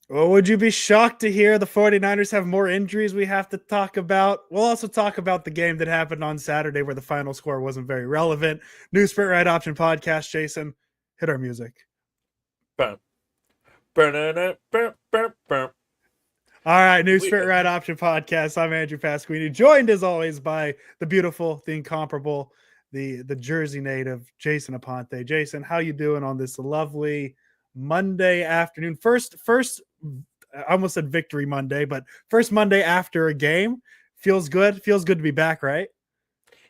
Well, would you be shocked to hear the 49ers have more injuries we have to talk about? We'll also talk about the game that happened on Saturday where the final score wasn't very relevant. New Spirit Right Option podcast, Jason. Hit our music. Bum, bum, bum, bum, bum. All right, New We, Spirit Right Option podcast. I'm Andrew Pasquini, joined as always by the beautiful, the incomparable, the Jersey native, Jason Aponte. Jason, how you doing on this lovely Monday afternoon? First, I almost said victory Monday, but first Monday after a game. Feels good. Feels good to be back, right?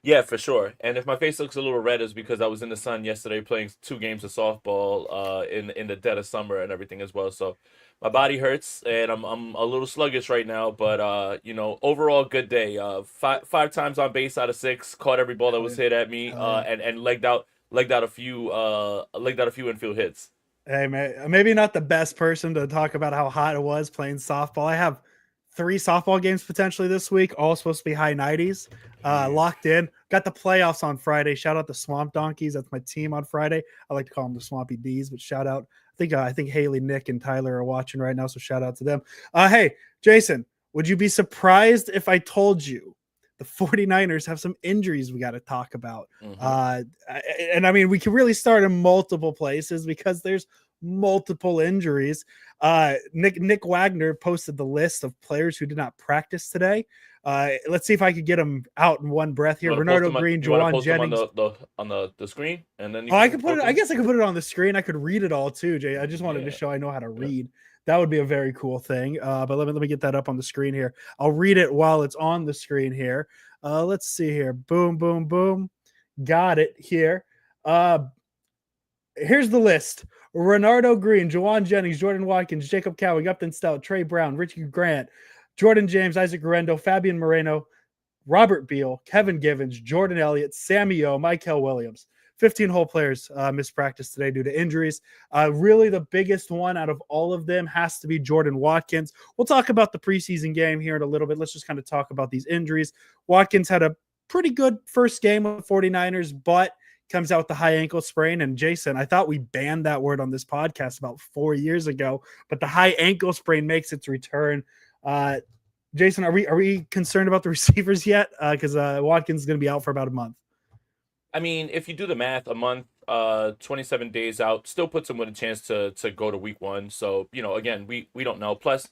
yeah, for sure. And if my face looks a little red, it's because I was in the sun yesterday playing 2 games of softball in the dead of summer and everything as well. So my body hurts and I'm a little sluggish right now, but overall good day. Five times on base out of 6, caught every ball that Hell was yeah. hit at me, Hell yeah. and legged out a few infield hits. Hey man, maybe not the best person to talk about how hot it was playing softball. I have 3 softball games potentially this week, all supposed to be high 90s. Jeez. Locked in. Got the playoffs on Friday. Shout out the Swamp Donkeys. That's my team on Friday. I like to call them the Swampy D's, but shout out. I think Haley, Nick, and Tyler are watching right now, so shout out to them. Hey, Jason, would you be surprised if I told you the 49ers have some injuries we got to talk about? Hmm. Uh, and I mean, we can really start in multiple places because there's multiple injuries. Nick Wagner posted the list of players who did not practice today. Let's see if I could get them out in one breath You here. want to post Renardo them on Green, you want to Jawan post them on Jennings. the screen, and then you Oh, I can could go put it. through I them. guess I could put it on the screen. I could read it all too, Jay. I just wanted to Yeah. show I know how to Yeah. read. That would be a very cool thing. But let me get that up on the screen here. I'll read it while it's on the screen here. Let's see here. Boom, boom, boom. Got it here. Uh, Here's the list: Renardo Green, Jawan Jennings, Jordan Watkins, Jacob Cowing, Upton Stout, Trey Brown, Richie Grant, Jordan James, Isaac Guerrero, Fabian Moreno, Robert Beal, Kevin Givens, Jordan Elliott, Sammy O, Michael Williams. 15 whole players missed practice today due to injuries. Really, the biggest one out of all of them has to be Jordan Watkins. We'll talk about the preseason game here in a little bit. Let's just kind of talk about these injuries. Watkins had a pretty good first game with 49ers, but comes out with the high ankle sprain. And Jason, I thought we banned that word on this podcast about 4 years ago, but the high ankle sprain makes its return. Uh, Jason, are we concerned about the receivers yet? Because Watkins is going to be out for about a month. I mean, if you do the math, a month, 27 days out, still puts him with a chance to go to week 1. So, again, we don't know. Plus,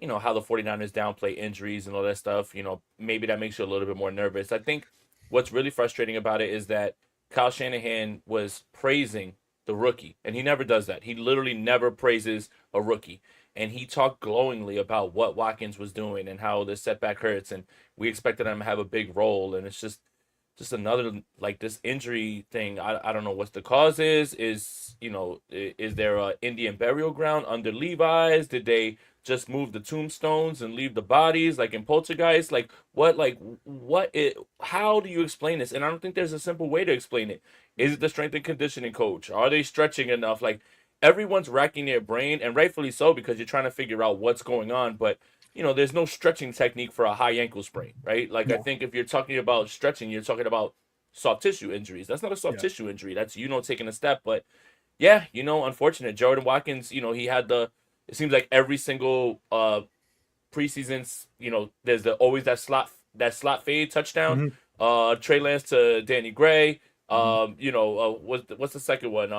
how the 49ers downplay injuries and all that stuff, maybe that makes you a little bit more nervous. I think what's really frustrating about it is that Kyle Shanahan was praising the rookie, and he never does that. He literally never praises a rookie. And he talked glowingly about what Watkins was doing and how the setback hurts, and we expected him to have a big role. And it's just another, like, this injury thing. I don't know what the cause is there a Indian burial ground under Levi's? Did they just move the tombstones and leave the bodies like in Poltergeist? How do you explain this? And I don't think there's a simple way to explain it. Is it the strength and conditioning coach? Are they stretching enough? Like, everyone's racking their brain, and rightfully so, because you're trying to figure out what's going on. But there's no stretching technique for a high ankle sprain, right? Like, I No. think if you're talking about stretching, you're talking about soft tissue injuries. That's not a soft Yeah. tissue injury. That's taking a step. But yeah, unfortunate. Jordan Watkins, he had it seems like every single preseasons, there's always that slot fade touchdown. Mm-hmm. Trey Lance to Danny Gray. Mm-hmm. What's the second one?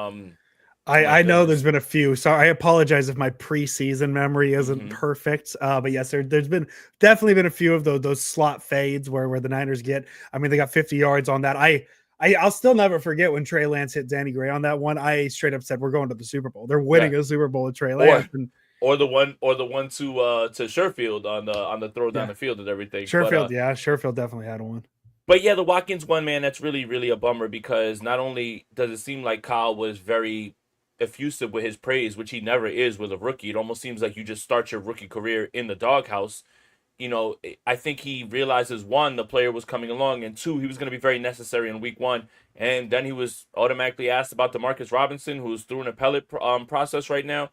My I know there's goodness. been a few. So I apologize if my preseason memory isn't Hmm. perfect. But yes, there's been definitely been a few of those slot fades where the Niners get. I mean, they got 50 yards on that. I'll still never forget when Trey Lance hit Danny Gray on that one. I straight up said we're going to the Super Bowl. They're Yeah. winning a Super Bowl with Trey Lance, Or and or the one to Sherfield on the throw down yeah, the field and everything. But Sherfield definitely had one. yeah, the Watkins one, man, that's really, really a bummer, because not only does it seem like Kyle was very effusive with his praise, which he never is with a rookie. It almost seems like you just start your rookie career in the doghouse. I think he realizes, one, the player was coming along, and two, he was going to be very necessary in week 1. And then he was automatically asked about Demarcus Robinson, who's through an appellate process right now,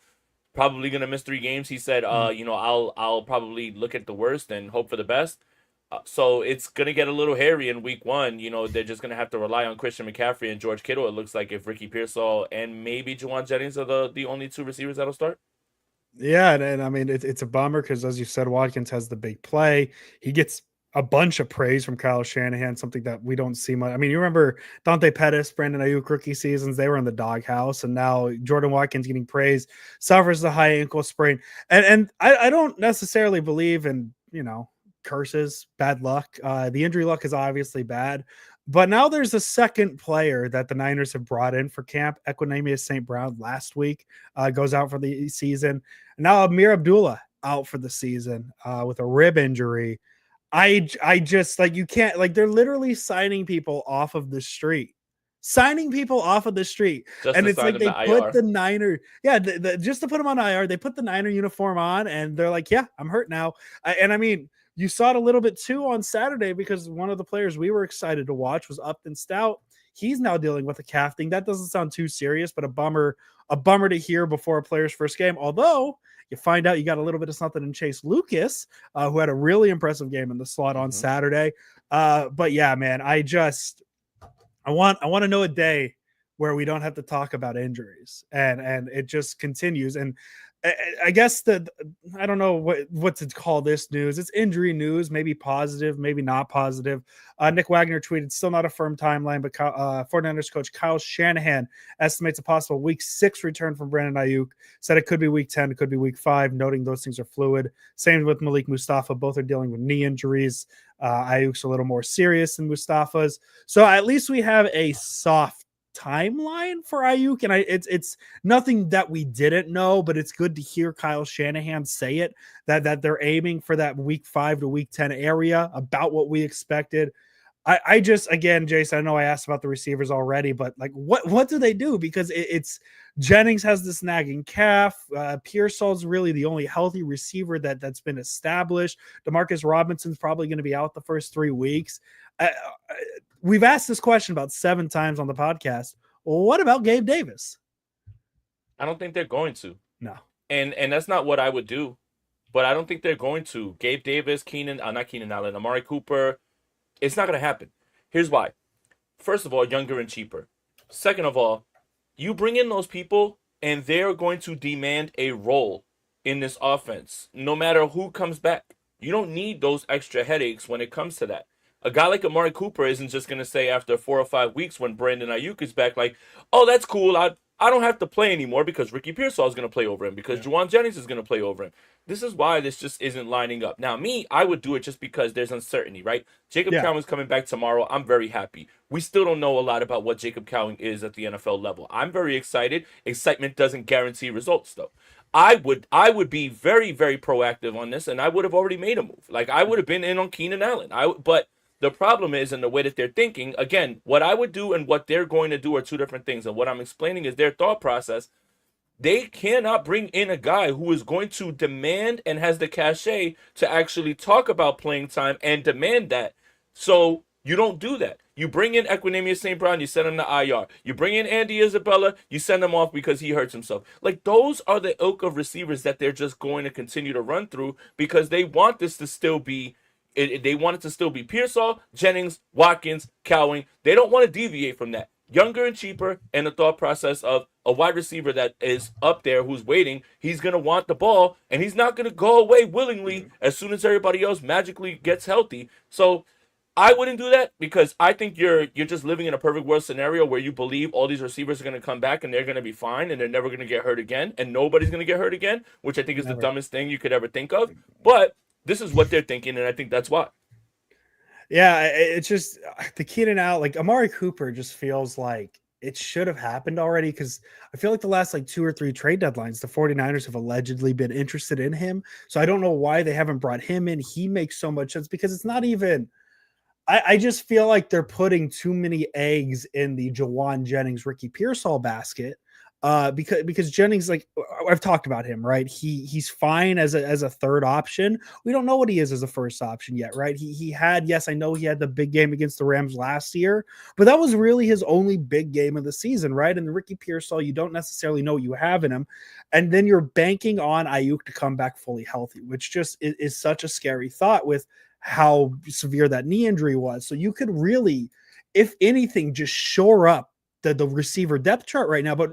probably going to miss 3 games. He said, Mm. I'll probably look at the worst and hope for the best. So it's gonna get a little hairy in week 1. They're just gonna have to rely on Christian McCaffrey and George Kittle. It looks like, if Ricky Pearsall and maybe Jawan Jennings are the only 2 receivers that'll start. Yeah, and I mean it's a bummer because as you said, Watkins has the big play. He gets a bunch of praise from Kyle Shanahan, something that we don't see much. I mean, you remember Dante Pettis, Brandon Ayuk rookie seasons, they were in the doghouse, and now Jordan Watkins getting praised, suffers the high ankle sprain. And I don't necessarily believe in, curses, bad luck. The injury luck is obviously bad. But now there's a second player that the Niners have brought in for camp, Equinemius St. Brown, last week, goes out for the season. Now Amir Abdullah out for the season with a rib injury. I just like you can't like they're literally signing people off of the street. Signing people off of the street. Just And to it's sign like them they to put IR. the Niner, yeah, just to put them on IR, they put the Niner uniform on and they're like, yeah, I'm hurt now. And I mean, you saw it a little bit too on Saturday because one of the players we were excited to watch was Upton Stout. He's now dealing with a calf thing. That doesn't sound too serious, but a bummer to hear before a player's first game. Although you find out you got a little bit of something in Chase Lucas, who had a really impressive game in the slot on Saturday. But yeah, man, I want to know a day where we don't have to talk about injuries and it just continues. And I guess I don't know what to call this news. It's injury news, maybe positive, maybe not positive. Nick Wagner tweeted, still not a firm timeline, but 49ers coach Kyle Shanahan estimates a possible week 6 return from Brandon Ayuk. Said it could be week 10, it could be week 5, noting those things are fluid. Same with Malik Mustafa. Both are dealing with knee injuries. Ayuk's a little more serious than Mustafa's. So at least we have a soft timeline for Ayuk, and it's nothing that we didn't know, but it's good to hear Kyle Shanahan say it that they're aiming for that week 5 to week 10 area, about what we expected. I just, again, Jason, I know I asked about the receivers already, but like what do they do? Because it's Jennings has this nagging calf. Pearsall's really the only healthy receiver that's been established. Demarcus Robinson's probably going to be out the first 3 weeks. We've asked this question about 7 times on the podcast. Well, what about Gabe Davis? I don't think they're going to. No. And that's not what I would do. But I don't think they're going to. Gabe Davis, not Keenan Allen, Amari Cooper. It's not going to happen. Here's why. First of all, younger and cheaper. Second of all, you bring in those people and they're going to demand a role in this offense, no matter who comes back. You don't need those extra headaches when it comes to that. A guy like Amari Cooper isn't just going to say after 4 or 5 weeks when Brandon Ayuk is back, like, oh, that's cool. I don't have to play anymore because Ricky Pearsall is going to play over him, because Juwan Jennings is going to play over him. This is why this just isn't lining up. Now, I would do it just because there's uncertainty, right? Jacob Cowan's coming back tomorrow. I'm very happy. We still don't know a lot about what Jacob Cowan is at the NFL level. I'm very excited. Excitement doesn't guarantee results, though. I would be very, very proactive on this, and I would have already made a move. Like, I would have been in on Keenan Allen. But the problem is, in the way that they're thinking, again, what I would do and what they're going to do are two different things. And what I'm explaining is their thought process. They cannot bring in a guy who is going to demand and has the cachet to actually talk about playing time and demand that. So you don't do that. You bring in Equinemius St. Brown, you send him to IR. You bring in Andy Isabella, you send him off because he hurts himself. Like, those are the ilk of receivers that they're just going to continue to run through because they want this to still be they want it to still be Pearsall, Jennings, Watkins, Cowing. They don't want to deviate from that. Younger and cheaper, and the thought process of a wide receiver that is up there who's waiting. He's going to want the ball, and he's not going to go away willingly as soon as everybody else magically gets healthy. So I wouldn't do that because I think you're just living in a perfect world scenario where you believe all these receivers are going to come back and they're going to be fine and they're never going to get hurt again and nobody's going to get hurt again, which I think is the dumbest thing you could ever think of. But this is what they're thinking, and I think that's why. Yeah, it's just the Keenan out, like Amari Cooper just feels like it should have happened already because I feel like the last like 2 or 3 trade deadlines, the 49ers have allegedly been interested in him. So I don't know why they haven't brought him in. He makes so much sense because it's not even I just feel like they're putting too many eggs in the Juwan Jennings, Ricky Pearsall basket. Because Jennings, like I've talked about him, right? He's fine as a third option. We don't know what he is as a first option yet, right? He had, yes, I know he had the big game against the Rams last year, but that was really his only big game of the season, right? And the Ricky Pearsall, you don't necessarily know what you have in him, and then you're banking on Ayuk to come back fully healthy, which just is such a scary thought with how severe that knee injury was. So you could really, if anything, just shore up the receiver depth chart right now. But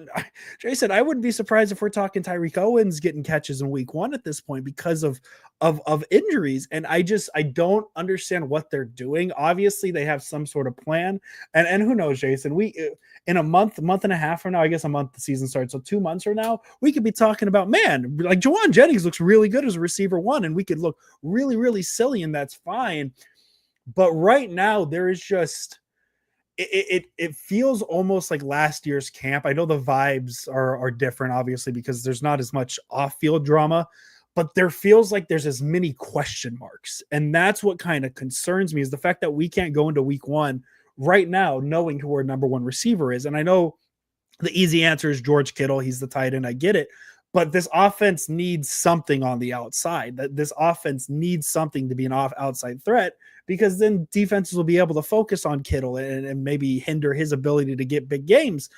Jason, I wouldn't be surprised if we're talking Tyreek Owens getting catches in week 1 at this point because of injuries. And I don't understand what they're doing. Obviously, they have some sort of plan. And who knows, Jason? We in a month and a half from now, I guess a month the season starts. So 2 months from now, we could be talking about, man, like Jawan Jennings looks really good as a receiver 1, and we could look really, really silly, and that's fine. But right now, there is just it feels almost like last year's camp. I know the vibes are different, obviously, because there's not as much off-field drama, but there feels like there's as many question marks. And that's what kind of concerns me, is the fact that we can't go into week 1 right now knowing who our number 1 receiver is. And I know the easy answer is George Kittle. He's the tight end. I get it. But this offense needs something on the outside. That this offense needs something to be an outside threat, because then defenses will be able to focus on Kittle and maybe hinder his ability to get big games.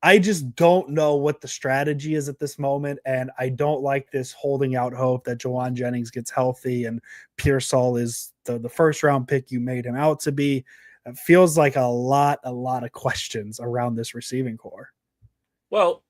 I just don't know what the strategy is at this moment, and I don't like this holding out hope that Jawan Jennings gets healthy and Pearsall is the first round pick you made him out to be. It feels like a lot of questions around this receiving core. Well,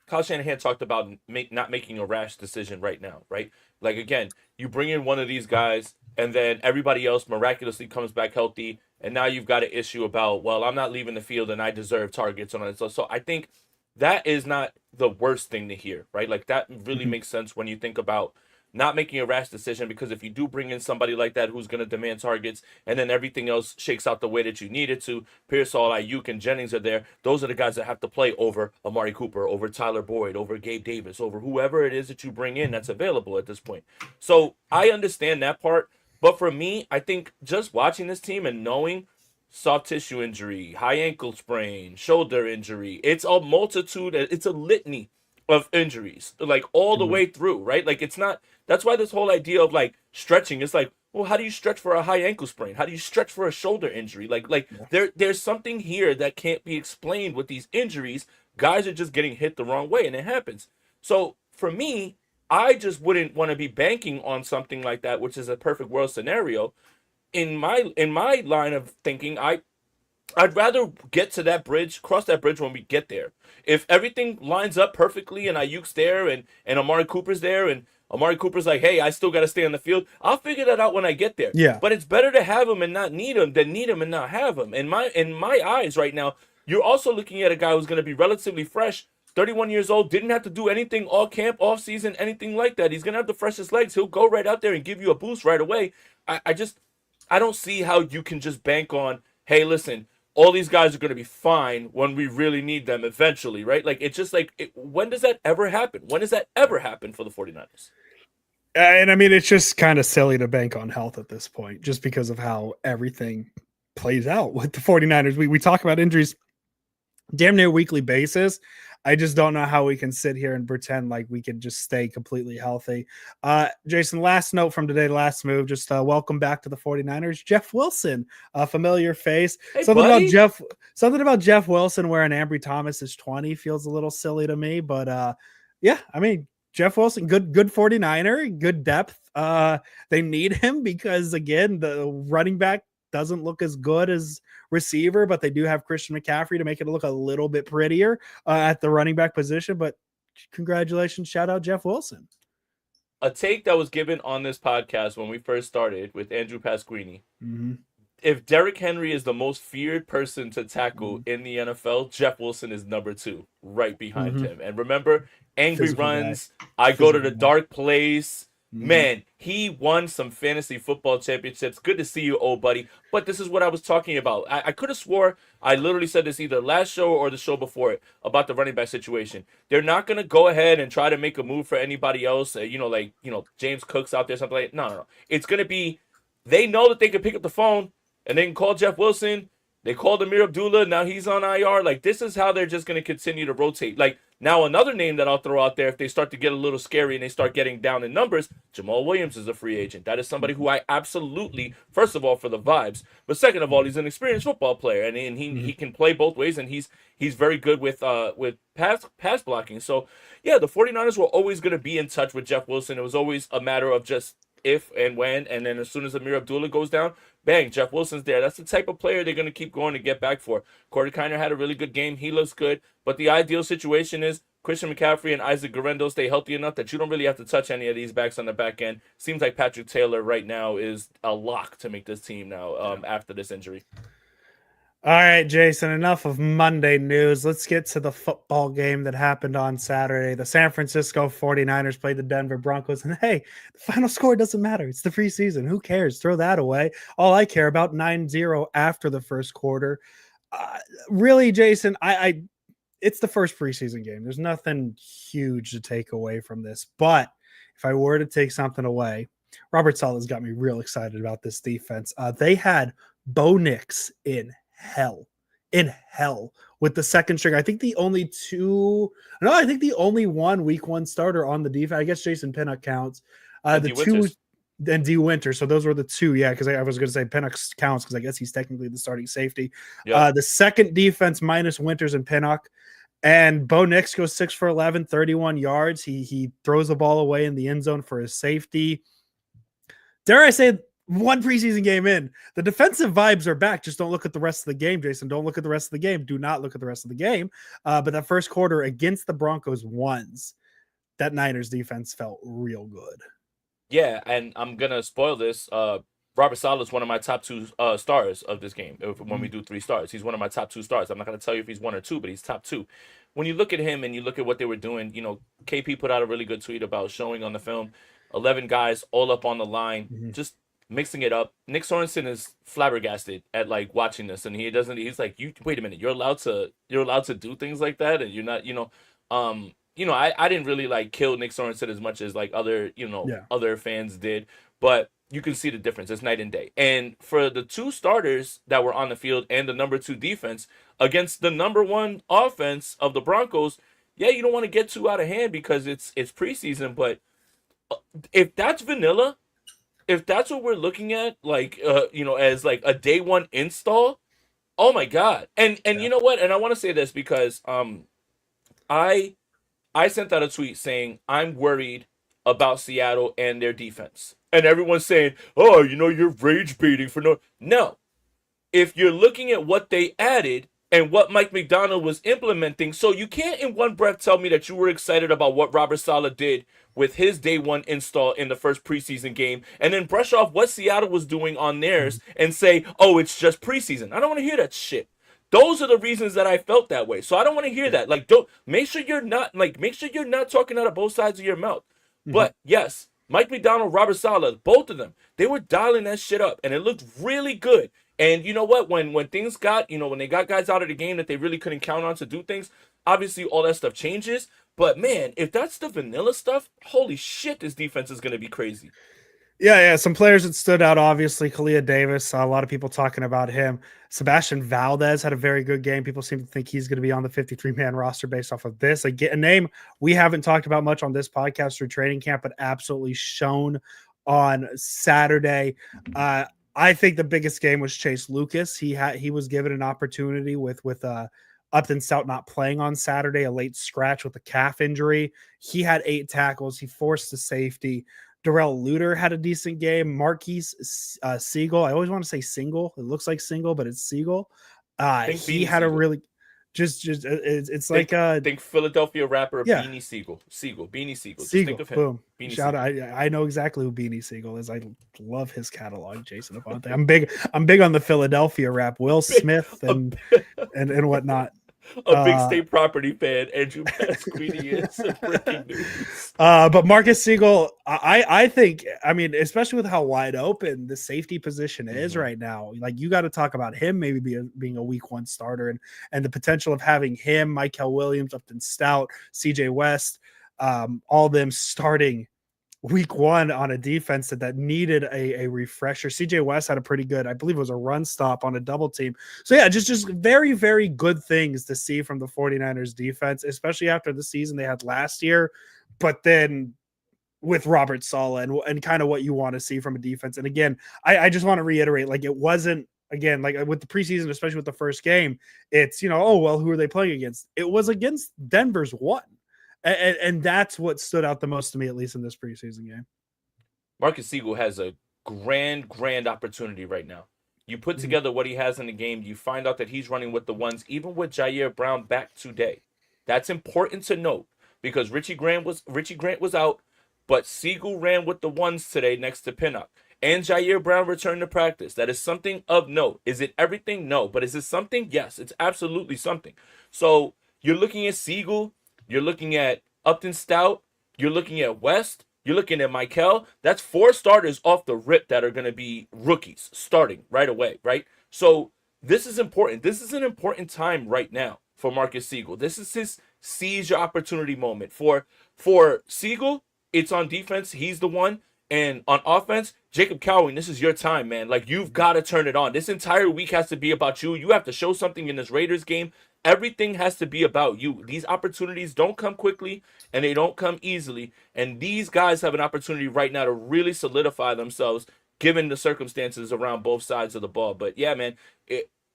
Kyle Shanahan talked about not making a rash decision right now, right? Like, again, you bring in one of these guys, and then everybody else miraculously comes back healthy, and now you've got an issue about, well, I'm not leaving the field and I deserve targets on it. So I think that is not the worst thing to hear, right? Like, that really makes sense when you think about not making a rash decision, because if you do bring in somebody like that who's going to demand targets, and then everything else shakes out the way that you need it to, Pearsall, Ayuk, and Jennings are there, those are the guys that have to play over Amari Cooper, over Tyler Boyd, over Gabe Davis, over whoever it is that you bring in that's available at this point. So I understand that part, but for me, I think just watching this team and knowing soft tissue injury, high ankle sprain, shoulder injury, it's a multitude, it's a litany of injuries, like all the way through, right? Like, it's not, that's why this whole idea of like stretching is like, well, how do you stretch for a high ankle sprain? How do you stretch for a shoulder injury? There's something here that can't be explained with these injuries. Guys are just getting hit the wrong way, and it happens. So for me, I just wouldn't want to be banking on something like that, which is a perfect world scenario. In my line of thinking, I'd rather get to that bridge, cross that bridge when we get there. If everything lines up perfectly and Ayuk's there and Amari Cooper's there and Amari Cooper's like, hey, I still got to stay on the field, I'll figure that out when I get there. Yeah. But it's better to have him and not need him than need him and not have him. In my eyes right now, you're also looking at a guy who's going to be relatively fresh, 31 years old, didn't have to do anything all camp, off season, anything like that. He's going to have the freshest legs. He'll go right out there and give you a boost right away. I don't see how you can just bank on, hey, listen, all these guys are going to be fine when we really need them eventually, right? Like, it's just like, when does that ever happen? When does that ever happen for the 49ers? And I mean, it's just kind of silly to bank on health at this point, just because of how everything plays out with the 49ers. We talk about injuries damn near weekly basis. I just don't know how we can sit here and pretend like we can just stay completely healthy. Jason, last note from today, last move, just welcome back to the 49ers. Jeff Wilson, a familiar face. Hey, something buddy. about Jeff Wilson wearing Ambry Thomas is 20 feels a little silly to me, but yeah, I mean, Jeff Wilson, good 49er, good depth. They need him because, again, the running back doesn't look as good as receiver, but they do have Christian McCaffrey to make it look a little bit prettier at the running back position. But congratulations, shout out Jeff Wilson. A take that was given on this podcast when we first started with Andrew Pasquini. Mm-hmm. If Derrick Henry is the most feared person to tackle in the NFL, Jeff Wilson is number 2, right behind him. And remember, angry Physical runs, guy. I Physical go to the dark place. Man, he won some fantasy football championships. Good to see you, old buddy. But this is what I was talking about. I could have swore I literally said this either last show or the show before it about the running back situation. They're not going to go ahead and try to make a move for anybody else. James Cook's out there, something like that. No. It's going to be, they know that they can pick up the phone and they can call Jeff Wilson. They called Amir Abdullah. Now he's on IR. Like, this is how they're just going to continue to rotate. Like, now another name that I'll throw out there, if they start to get a little scary and they start getting down in numbers, Jamal Williams is a free agent. That is somebody who I absolutely, first of all, for the vibes, but second of all, he's an experienced football player, and he can play both ways, and he's very good with pass blocking. So, yeah, the 49ers were always going to be in touch with Jeff Wilson. It was always a matter of just if and when, and then as soon as Amir Abdullah goes down, bang, Jeff Wilson's there. That's the type of player they're going to keep going to get back for. Corey Kiner had a really good game. He looks good. But the ideal situation is Christian McCaffrey and Isaac Guerrero stay healthy enough that you don't really have to touch any of these backs on the back end. Seems like Patrick Taylor right now is a lock to make this team now after this injury. All right, Jason, enough of Monday news. Let's get to the football game that happened on Saturday. The San Francisco 49ers played the Denver Broncos, and hey, the final score doesn't matter. It's the preseason. Who cares? Throw that away. All I care about, 9-0 after the first quarter. Really, Jason, it's the first preseason game. There's nothing huge to take away from this. But if I were to take something away, Robert Saleh's got me real excited about this defense. They had Bo Nix in hell with the second string. I think the only one week one starter on the defense. I guess Jason Pinnock counts. The two and D Winter. So those were the two. Yeah, because I was going to say Pinnock counts because I guess he's technically the starting safety. Yep. The second defense minus Winters and Pinnock. And Bo Nix goes 6 for 11, 31 yards. He throws the ball away in the end zone for his safety. Dare I say, one preseason game in, the defensive vibes are back. Just don't look at the rest of the game, Jason. Don't look at the rest of the game. Do not look at the rest of the game. But that first quarter against the Broncos ones, that Niners defense felt real good. Yeah, and I'm going to spoil this. Robert Saleh is one of my top two stars of this game. When we do 3 stars, he's one of my top 2 stars. I'm not going to tell you if he's 1 or 2, but he's top 2. When you look at him and you look at what they were doing, KP put out a really good tweet about showing on the film 11 guys all up on the line, just mixing it up. Nick Sorensen is flabbergasted at watching this, and he's like, "You wait a minute, you're allowed to do things like that, and you're not, I didn't really kill Nick Sorensen as much as other fans did, but you can see the difference. It's night and day. And for the 2 starters that were on the field and the number 2 defense against the number 1 offense of the Broncos, yeah, you don't want to get too out of hand because it's preseason, but if that's vanilla, if that's what we're looking at, as a day 1 install, oh my God. And you know what? And I want to say this because I sent out a tweet saying I'm worried about Seattle and their defense. And everyone's saying, "Oh, you're rage baiting for no." If you're looking at what they added and what Mike McDonald was implementing, so you can't in one breath tell me that you were excited about what Robert Saleh did with his day 1 install in the first preseason game and then brush off what Seattle was doing on theirs and say, "Oh, it's just preseason." I don't want to hear that shit. Those are the reasons that I felt that way. So I don't want to hear that. Don't make sure you're not talking out of both sides of your mouth. But yes, Mike McDonald, Robert Saleh, both of them, they were dialing that shit up and it looked really good. And you know what? When things got, when they got guys out of the game that they really couldn't count on to do things, obviously all that stuff changes. But man, if that's the vanilla stuff, holy shit, this defense is going to be crazy. Yeah. Some players that stood out, obviously, Kalia Davis, a lot of people talking about him. Sebastian Valdez had a very good game. People seem to think he's going to be on the 53-man roster based off of this. A name we haven't talked about much on this podcast through training camp, but absolutely shown on Saturday. I think the biggest game was Chase Lucas. He was given an opportunity with Upton Stout not playing on Saturday, a late scratch with a calf injury. He had 8 tackles. He forced the safety. Darrell Luter had a decent game. Marquise Siegel. I always want to say Single. It looks like Single, but it's Siegel. He had a really it's think Philadelphia rapper Beanie Siegel. Beanie Siegel. Just think of him. Boom. Beanie Shout Siegel. out. I know exactly who Beanie Siegel is. I love his catalog, Jason Aponte. I'm big on the Philadelphia rap. Will Smith and whatnot. A big State Property fan, Andrew Pasquini is breaking news. But Marcus Siegel, I think, especially with how wide open the safety position is right now, you got to talk about him maybe being a week 1 starter and the potential of having him, Michael Williams, Upton Stout, CJ West, all them starting week 1 on a defense that needed a refresher. CJ West had a pretty good, I believe it was a run stop on a double team. So yeah, just very, very good things to see from the 49ers defense, especially after the season they had last year, but then with Robert Saleh and kind of what you want to see from a defense. And again, I just want to reiterate, it wasn't, again, with the preseason, especially with the first game, it's, who are they playing against? It was against Denver's 1. And that's what stood out the most to me, at least in this preseason game. Marcus Siegel has a grand opportunity right now. You put together what he has in the game. You find out that he's running with the ones, even with Jair Brown back today. That's important to note because Richie Grant was out, but Siegel ran with the ones today next to Pinnock. And Jair Brown returned to practice. That is something of note. Is it everything? No. But is it something? Yes, it's absolutely something. So you're looking at Siegel, you're looking at Upton Stout, you're looking at West, you're looking at Michael. That's 4 starters off the rip that are going to be rookies starting right away, right? So this is important. This is an important time right now for Marcus Siegel. This is his seize your opportunity moment. For Siegel, it's on defense. He's the one. And on offense, Jacob Cowing, this is your time, man. Like, you've got to turn it on. This entire week has to be about you. You have to show something in this Raiders game. Everything has to be about you. These opportunities don't come quickly, and they don't come easily. And these guys have an opportunity right now to really solidify themselves, given the circumstances around both sides of the ball. But, yeah, man,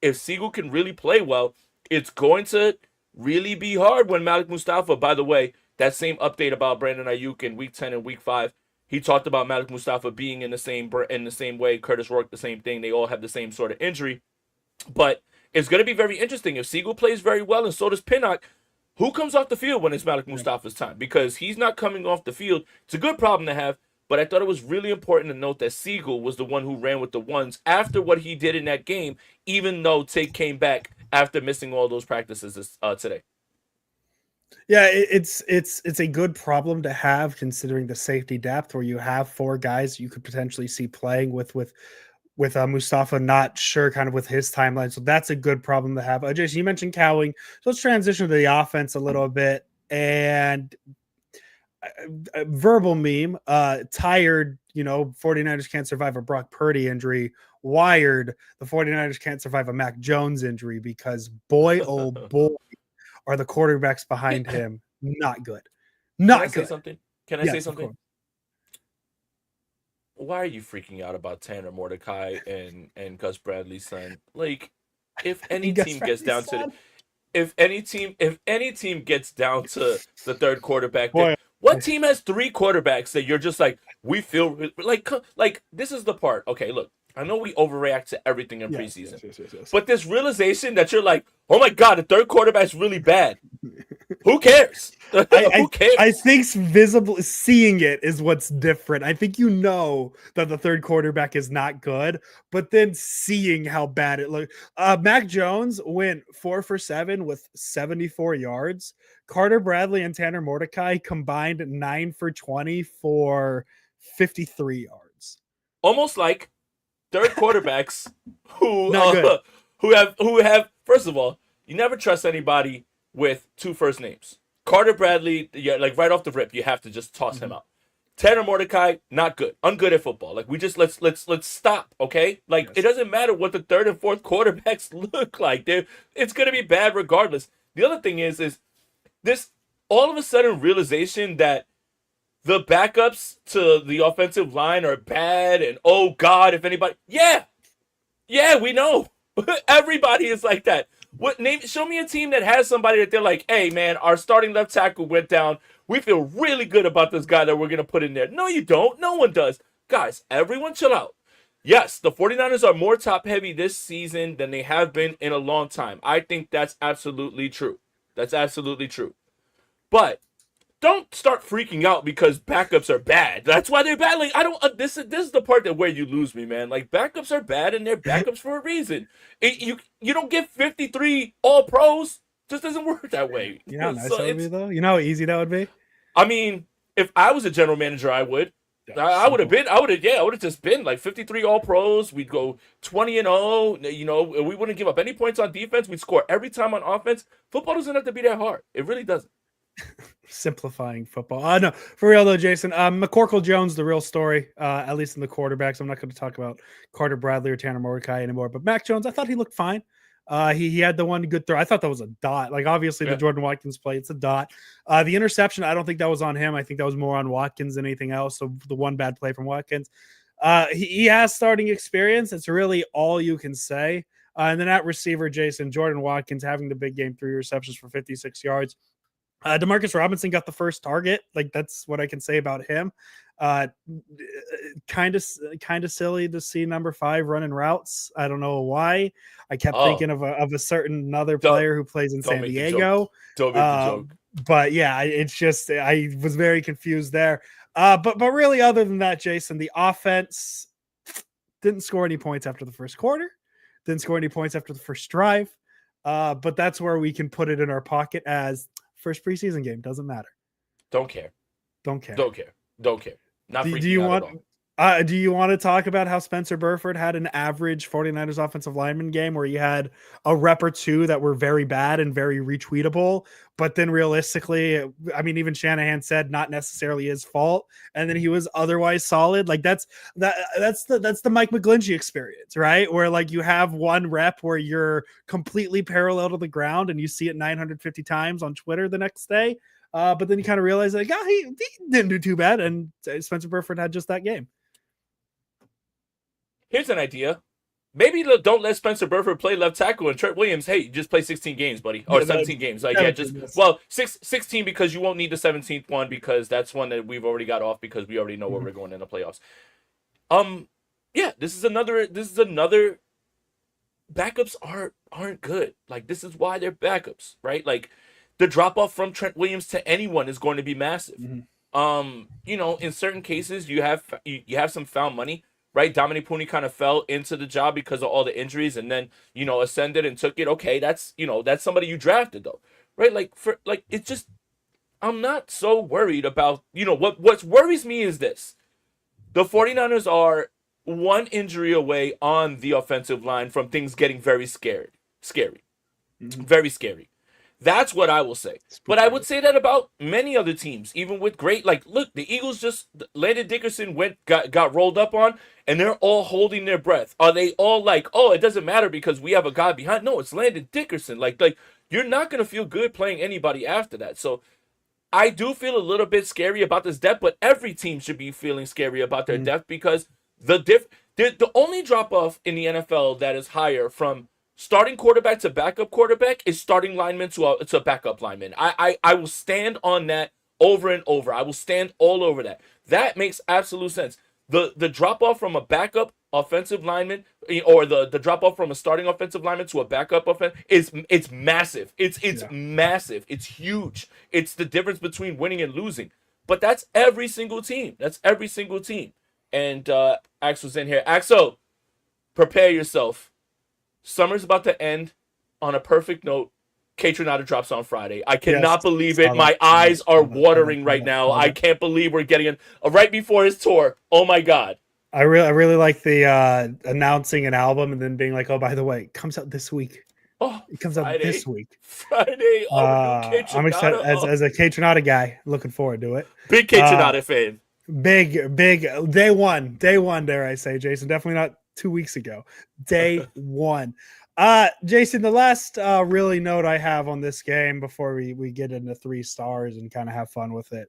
if Siegel can really play well, it's going to really be hard when Malik Mustafa, by the way, that same update about Brandon Ayuk in Week 10 and Week 5, he talked about Malik Mustafa being in the same way. Curtis Rourke, the same thing. They all have the same sort of injury. But it's going to be very interesting. If Siegel plays very well and so does Pinnock, who comes off the field when it's Malik Mustafa's time? Because he's not coming off the field. It's a good problem to have, but I thought it was really important to note that Siegel was the one who ran with the ones after what he did in that game, even though Tate came back after missing all those practices today. Yeah, it's a good problem to have considering the safety depth where you have 4 guys you could potentially see playing with Mustafa not sure kind of with his timeline. So that's a good problem to have. Jason, you mentioned Cowing. So let's transition to the offense a little bit. And a verbal meme, tired, 49ers can't survive a Brock Purdy injury. Wired, the 49ers can't survive a Mac Jones injury because boy, oh boy, are the quarterbacks behind him not good. Not Can I good. say something? Can I say something? Why are you freaking out about Tanner Mordecai and Gus Bradley's son? Like, if any team gets down to if any team gets down to the third quarterback, what team has 3 quarterbacks that you're just like, we feel like this is the part. Okay, look, I know we overreact to everything in preseason, yes. But this realization that you're like, oh my God, the third quarterback's really bad. Who cares? Who cares? I think seeing it is what's different. I think that the third quarterback is not good, but then seeing how bad it looked. Mac Jones went 4 for 7 with 74 yards. Carter Bradley and Tanner Mordecai combined 9 for 20 for 53 yards. Almost like third quarterbacks who have first of all, you never trust anybody with 2 first names. Carter Bradley, like right off the rip, you have to just toss him out. Tanner Mordecai, not good, ungood at football. Like we just let's stop, okay? Like It doesn't matter what the third and fourth quarterbacks look like. It's gonna be bad regardless. The other thing is this all of a sudden realization that the backups to the offensive line are bad, and oh God, if anybody, yeah, we know. Everybody is like that. Show me a team that has somebody that they're like, hey man, our starting left tackle went down. We feel really good about this guy that we're gonna put in there. No, you don't. No one does. Guys, everyone chill out. Yes, the 49ers are more top heavy this season than they have been in a long time. I think that's absolutely true. That's absolutely true. But don't start freaking out because backups are bad. That's why they're bad. Like this is the part where you lose me, man. Like backups are bad and they're backups for a reason. You don't get 53 all pros. Just doesn't work that way. You know how nice that would be though? You know how easy that would be? I mean, if I was a general manager, I would. I would have just been like 53 all pros. We'd go 20-0. We wouldn't give up any points on defense. We'd score every time on offense. Football doesn't have to be that hard. It really doesn't. Simplifying football. No, for real though, Jason. McCorkle Jones, the real story, at least in the quarterbacks. I'm not going to talk about Carter Bradley or Tanner Mordecai anymore. But Mac Jones, I thought he looked fine. He had the one good throw. I thought that was a dot. Like obviously the Jordan Watkins play, it's a dot. The interception, I don't think that was on him. I think that was more on Watkins than anything else. So the one bad play from Watkins. He has starting experience. It's really all you can say. And then at receiver, Jason, Jordan Watkins having the big game, 3 receptions for 56 yards. Demarcus Robinson got the first target. Like, that's what I can say about him. Kind of silly to see number 5 running routes. I don't know why. I kept thinking of a certain another player who plays in San Diego. Don't make the joke. But yeah, it's just I was very confused there. But really, other than that, Jason, the offense didn't score any points after the first quarter. Didn't score any points after the first drive. But that's where we can put it in our pocket as first preseason game. Doesn't matter. Don't care. Don't care. Don't care. Don't care. Not do you want do you want to talk about how Spencer Burford had an average 49ers offensive lineman game where he had a rep or two that were very bad and very retweetable, but then realistically, I mean, even Shanahan said not necessarily his fault, and then he was otherwise solid. Like that's the Mike McGlinchey experience, right? Where like you have one rep where you're completely parallel to the ground and you see it 950 times on Twitter the next day. But then you kind of realize like, he didn't do too bad, and Spencer Burford had just that game. Here's an idea. Maybe don't let Spencer Burford play left tackle and Trent Williams, hey, just play 16 games, buddy. Or 17 games. Like, yeah, just, 16 because you won't need the 17th one because that's one that we've already got off because we already know where we're going in the playoffs. Yeah, this is another backups aren't good. Like, this is why they're backups, right? Like, the drop off from Trent Williams to anyone is going to be massive. In certain cases you have some found money, right? Dominic Pooney kind of fell into the job because of all the injuries and then, ascended and took it. Okay, that's somebody you drafted though, right? It's just, I'm not so worried about, what worries me is this. The 49ers are one injury away on the offensive line from things getting very scary, very scary. That's what I will say. But I would say that about many other teams, even with great, look, the Eagles Landon Dickerson got rolled up on, and they're all holding their breath. Are they all like, oh, it doesn't matter because we have a guy behind? No, it's Landon Dickerson. Like you're not going to feel good playing anybody after that. So I do feel a little bit scary about this depth, but every team should be feeling scary about their depth because the only drop-off in the NFL that is higher from starting quarterback to backup quarterback is starting lineman to backup lineman. I will stand on that over and over. I will stand all over that. That makes absolute sense. The drop off from a backup offensive lineman or the drop off from a starting offensive lineman to a backup it's massive. It's massive. It's huge. It's the difference between winning and losing. But that's every single team. And Axel's in here. Axel, prepare yourself. Summer's about to end on a perfect note. Kaytranada drops on Friday. I cannot believe it. My eyes are watering right now. I can't believe we're getting it right before his tour. Oh my God. I really like the announcing an album and then being like, oh, by the way, it comes out this week. Oh, it comes out this week. Friday. I'm excited as a Kaytranada guy. Looking forward to it. Big Kaytranada fan. Big day one, dare I say, Jason. Definitely not 2 weeks ago. Day one. Jason, the last really note I have on this game before we get into 3 stars and kind of have fun with it.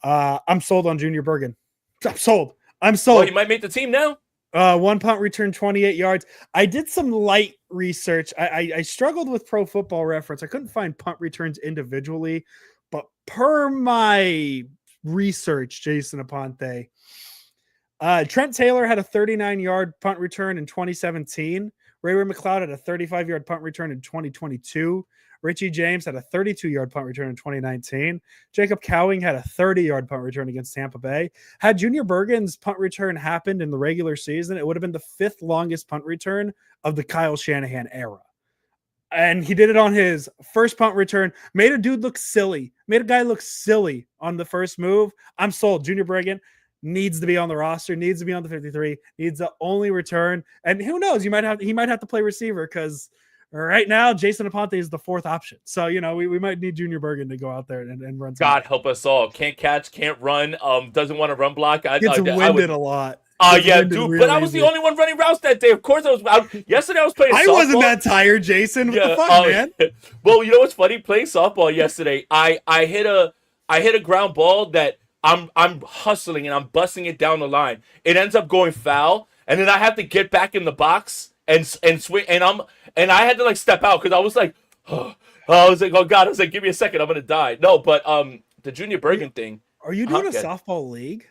I'm sold on Junior Bergen. I'm sold. Well, he might make the team now. 1 punt return, 28 yards. I did some light research. I struggled with Pro Football Reference. I couldn't find punt returns individually, but per my research, Jason Aponte, Trent Taylor had a 39-yard punt return in 2017. Ray McLeod had a 35-yard punt return in 2022. Richie James had a 32-yard punt return in 2019. Jacob Cowing had a 30-yard punt return against Tampa Bay. Had Junior Bergen's punt return happened in the regular season, it would have been the 5th longest punt return of the Kyle Shanahan era. And he did it on his first punt return, made a guy look silly on the first move. I'm sold. Junior Bergen needs to be on the roster, needs to be on the 53, needs the only return. And who knows, he might have to play receiver because right now Jason Aponte is the 4th option. So, we might need Junior Bergen to go out there and run. God help us all. Can't catch, can't run, doesn't want to run block. Gets winded a lot. Yeah, dude. Really, but I was the only one running routes that day. Of course, yesterday I was playing softball. I wasn't that tired, Jason. What the fuck, man? Well, you know what's funny? Playing softball yesterday, I hit a ground ball that I'm hustling and I'm busting it down the line. It ends up going foul, and then I have to get back in the box and swing, and I had to step out because I was like, oh, Oh, I was like, oh God, I was like, give me a second, I'm gonna die. No, but the Junior Are you Bergen thing. are you Huh? doing a Good. softball league?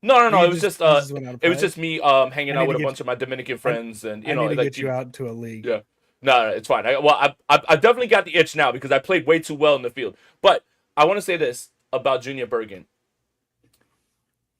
No, no, Or no. you just went out to It was play? just me I hanging out need to with a get bunch of my Dominican I, friends, and I need to like get you out to a league. yeah. No, no, it's fine. I definitely got the itch now because I played way too well in the field. But I want to say this about Junior Bergen.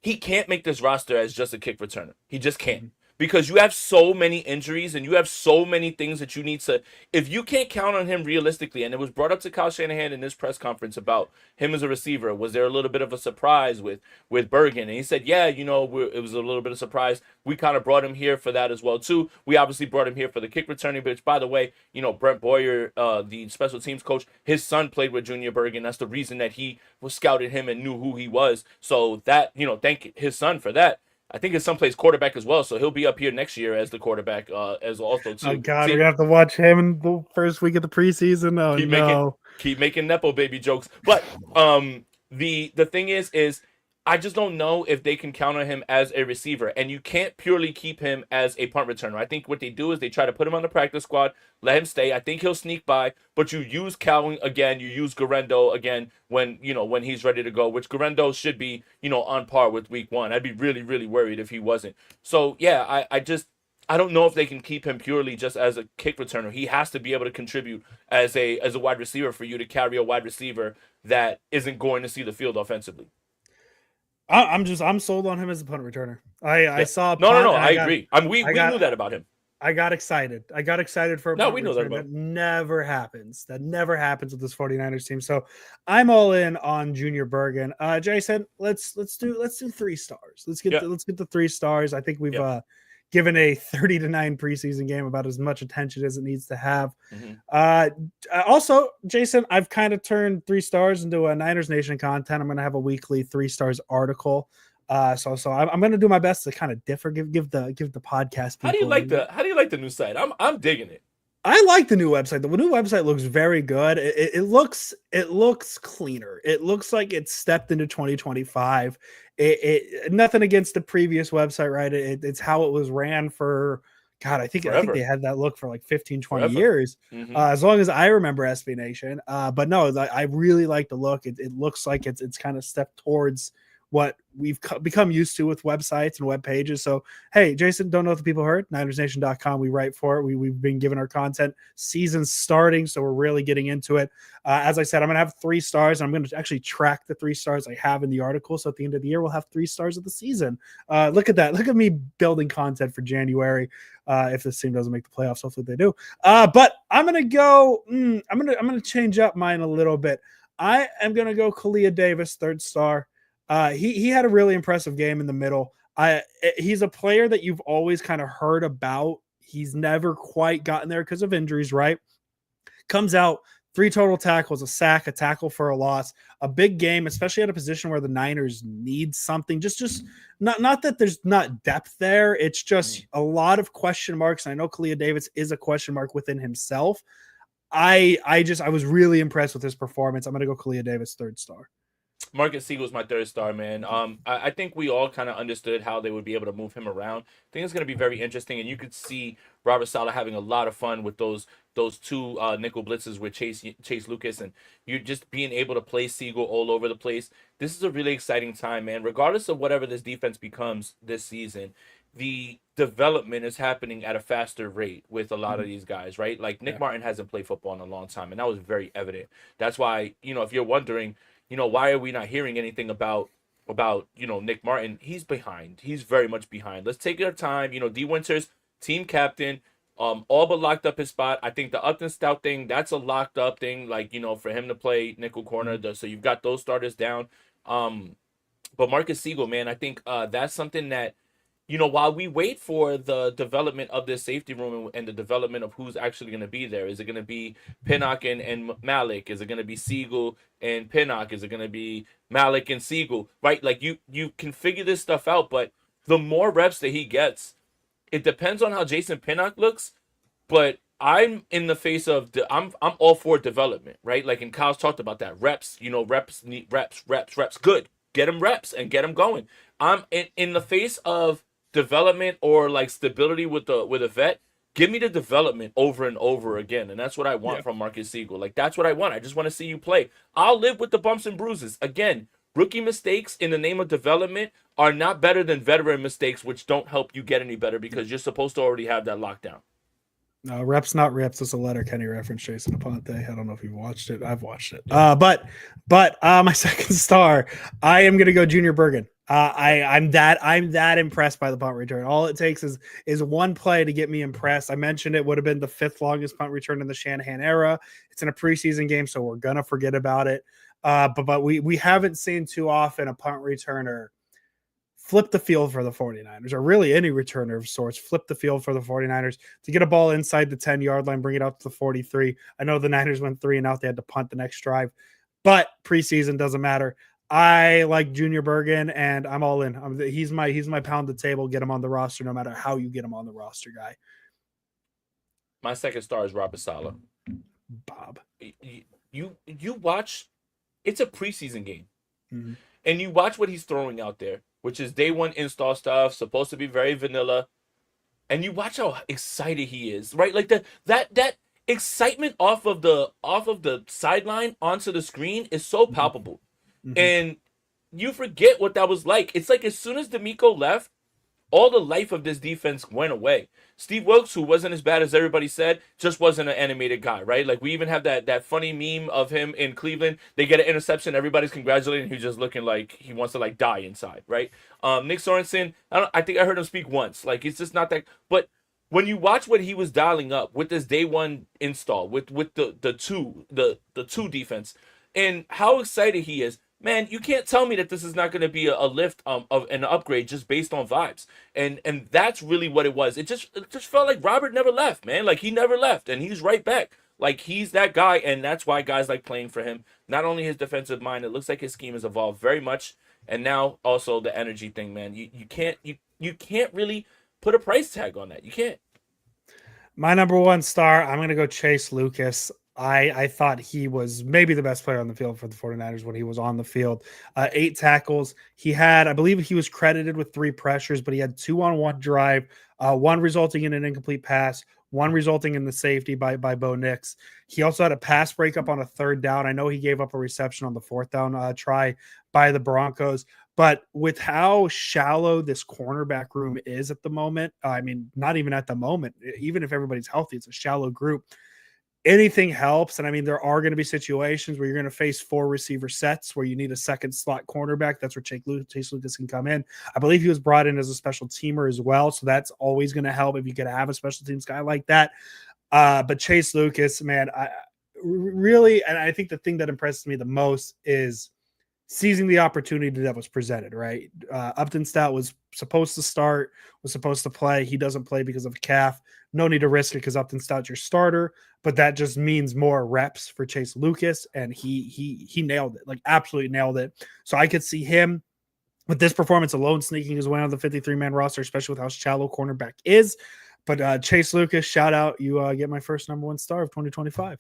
He can't make this roster as just a kick returner. He just can't. Mhm. Because you have so many injuries and you have so many things that you need to. If you can't count on him realistically, and it was brought up to Kyle Shanahan in this press conference about him as a receiver, was there a little bit of a surprise with Bergen? And he said, yeah, it was a little bit of surprise. We kind of brought him here for that as well too. We obviously brought him here for the kick returning, which by the way, Brent Boyer, the special teams coach, his son played with Junior Bergen. That's the reason that he was scouted him and knew who he was. So that thank his son for that. I think his son plays quarterback as well, so he'll be up here next year as the quarterback, as also Oh too. God, we're See, gonna have to watch him in the first week of the preseason. Oh keep making no. keep making nepo baby jokes. But the thing is I just don't know if they can count on him as a receiver, and you can't purely keep him as a punt returner. I think what they do is they try to put him on the practice squad, let him stay. I think he'll sneak by, but you use Cowan again, you use Garendo again when he's ready to go, which Garendo should be on par with week one. I'd be really really worried if he wasn't. So yeah, I don't know if they can keep him purely just as a kick returner. He has to be able to contribute as a wide receiver for you to carry a wide receiver that isn't going to see the field offensively. I'm sold on him as a punt returner. I Yeah. saw a No, no, punt no. and I agree. I mean, I we got knew that about him. I got excited. I got excited for a No, punt we know that return. about That him. never happens. That never happens with this 49ers team. So I'm all in on Junior Bergen. Jason, let's do 3 stars. Yeah. Let's get the 3 stars. I think we've Yeah. given a 30-9 preseason game about as much attention as it needs to have. Hmm. Uh, Also, Jason, I've kind of turned 3 stars into a Niners Nation content. I'm going to have a weekly 3 stars article. So I'm going to do my best to kind of differ, give the podcast people. How do you like the new site? I'm digging it. I like the new website. The new website looks very good. It looks cleaner. It looks like it's stepped into 2025. Nothing against the previous website, right? It's how it was ran for God. I think they Forever. had that look for like 15, 20 Forever. years, Hmm. as long as I remember SB Nation. But no, I really like the look. It looks like it's kind of stepped towards what we've become used to with websites and web pages. So, hey, Jason, don't know if the people heard, NinersNation.com. We write for it. We've been given our content. Season's starting, so we're really getting into it. As I said, I'm going to have 3 stars. And I'm going to actually track the 3 stars I have in the article. So at the end of the year, we'll have 3 stars of the season. Look at that. Look at me building content for January. If this team doesn't make the playoffs, hopefully they do. But I'm going to go. I'm going to change up mine a little bit. I am going to go Kalia Davis, 3rd star. He had a really impressive game in the middle. He's a player that you've always kind of heard about. He's never quite gotten there because of injuries, right? Comes out 3 total tackles, a sack, a tackle for a loss, a big game, especially at a position where the Niners need something. Just not that there's not depth there. It's just a lot of question marks. And I know Kalia Davis is a question mark within himself. I was really impressed with his performance. I'm going to go Kalia Davis, 3rd star. Marcus Siegel's my 3rd star, man. I think we all kind of understood how they would be able to move him around. I think it's going to be very interesting, and you could see Robert Saleh having a lot of fun with those two nickel blitzes with Chase Lucas, and you just being able to play Siegel all over the place. This is a really exciting time, man. Regardless of whatever this defense becomes this season, the development is happening at a faster rate with a lot of these guys, right? Like Nick Yeah. Martin hasn't played football in a long time, and that was very evident. That's why, if you're wondering, why are we not hearing anything about Nick Martin? He's behind. He's very much behind. Let's take our time. D Winters, team captain, all but locked up his spot. I think the Upton Stout thing, that's a locked up thing, like, for him to play nickel corner. So you've got those starters down. But Marcus Siegel, man, I think that's something that, while we wait for the development of this safety room and the development of who's actually going to be there, is it going to be Pinnock and Malik? Is it going to be Siegel and Pinnock? Is it going to be Malik and Siegel? Right? Like you can figure this stuff out, but the more reps that he gets, it depends on how Jason Pinnock looks. But I'm in the face of I'm all for development, right? Like, and Kyle's talked about that reps. Reps need reps. Good, get him reps and get him going. I'm in the face of development or like stability with a vet. Give me the development over and over again. And that's what I want from Marcus Siegel. Like, that's what I want. I just want to see you play. I'll live with the bumps and bruises. Again, rookie mistakes in the name of development are not better than veteran mistakes, which don't help you get any better because you're supposed to already have that lockdown. No, reps not rips. It's a letter Kenny reference, Jason Aponte. I don't know if you've watched it. I've watched it. Yeah. But my second star, I am gonna go Junior Bergen. I'm that impressed by the punt return. All it takes is one play to get me impressed. I mentioned it would have been the 5th longest punt return in the Shanahan era. It's in a preseason game, so we're gonna forget about it. But we haven't seen too often a punt returner flip the field for the 49ers, or really any returner of sorts, flip the field for the 49ers to get a ball inside the 10-yard line, bring it out to the 43. I know the Niners went 3 and out. They had to punt the next drive, but preseason doesn't matter. I like Junior Bergen, and I'm all in. He's my pound the table, get him on the roster no matter how you get him on the roster, guy. My second star is Robert Saleh. Bob. You watch, it's a preseason game. Mm-hmm. And you watch what he's throwing out there, which is day one install stuff, supposed to be very vanilla. And you watch how excited he is, right? Like that excitement off of the sideline onto the screen is so palpable. Mm-hmm. And you forget what that was like. It's like as soon as D'Amico left, all the life of this defense went away. Steve Wilkes, who wasn't as bad as everybody said, just wasn't an animated guy, right? Like, we even have that funny meme of him in Cleveland. They get an interception, everybody's congratulating, he's just looking like he wants to, like, die inside, right? Nick Sorensen, I think I heard him speak once. Like, it's just not that. But when you watch what he was dialing up with this day one install, with the two defense, and how excited he is, man, you can't tell me that this is not going to be a lift of an upgrade just based on vibes. And that's really what it was. It just felt like Robert never left, man. Like, he never left, and he's right back. Like, he's that guy, and that's why guys like playing for him. Not only his defensive mind, it looks like his scheme has evolved very much, and now also the energy thing, man. You can't really put a price tag on that. You can't. My number one star, I'm going to go Chase Lucas. I thought he was maybe the best player on the field for the 49ers when he was on the field. 8 tackles. He had, I believe he was credited with 3 pressures, but he had 2 on one drive, 1 resulting in an incomplete pass, 1 resulting in the safety by Bo Nix. He also had a pass breakup on a 3rd down. I know he gave up a reception on the 4th down try by the Broncos. But with how shallow this cornerback room is at the moment, I mean, not even at the moment, even if everybody's healthy, it's a shallow group. Anything helps. And I mean, there are going to be situations where you're going to face 4 receiver sets where you need a second slot cornerback. That's where Chase Lucas can come in. I believe he was brought in as a special teamer as well. So that's always going to help if you could have a special teams guy like that. But Chase Lucas, man, I really, and I think the thing that impresses me the most is seizing the opportunity that was presented, right? Upton Stout was supposed to start, was supposed to play. He doesn't play because of a calf. No need to risk it because Upton Stout's your starter, but that just means more reps for Chase Lucas, and he nailed it, like absolutely nailed it. So I could see him with this performance alone sneaking his way on the 53-man roster, especially with how shallow cornerback is. But Chase Lucas, shout out. You get my first number one star of 2025.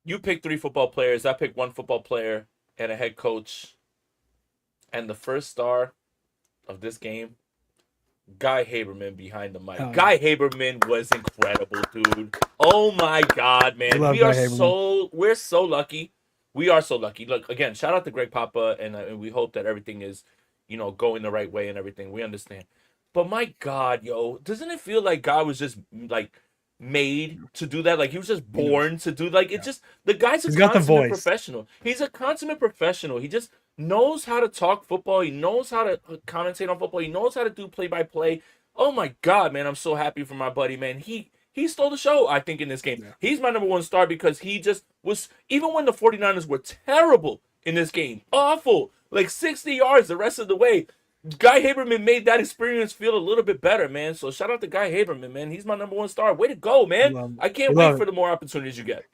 You picked 3 football players. I picked 1 football player and a head coach. And the first star of this game, Guy Haberman behind the mic. Guy Haberman was incredible, dude. Oh my God, man. We're so lucky. We are so lucky. Look, again, shout out to Greg Papa, and we hope that everything is, going the right way and everything. We understand. But my God, yo, doesn't it feel like God was just like made to do that? Like he was just born to do like it. Just the guy's a consummate professional. He's a consummate professional. He just knows how to talk football. He knows how to commentate on football. He knows how to do play-by-play. Oh my God, man, I'm so happy for my buddy, man. He stole the show, I think, in this game. Yeah. He's my number one star because he just was, even when the 49ers were terrible in this game, awful, like 60 yards the rest of the way, Guy Haberman made that experience feel a little bit better, man. So shout out to Guy Haberman, man. He's my number one star. Way to go, man. I can't wait for the more opportunities you get.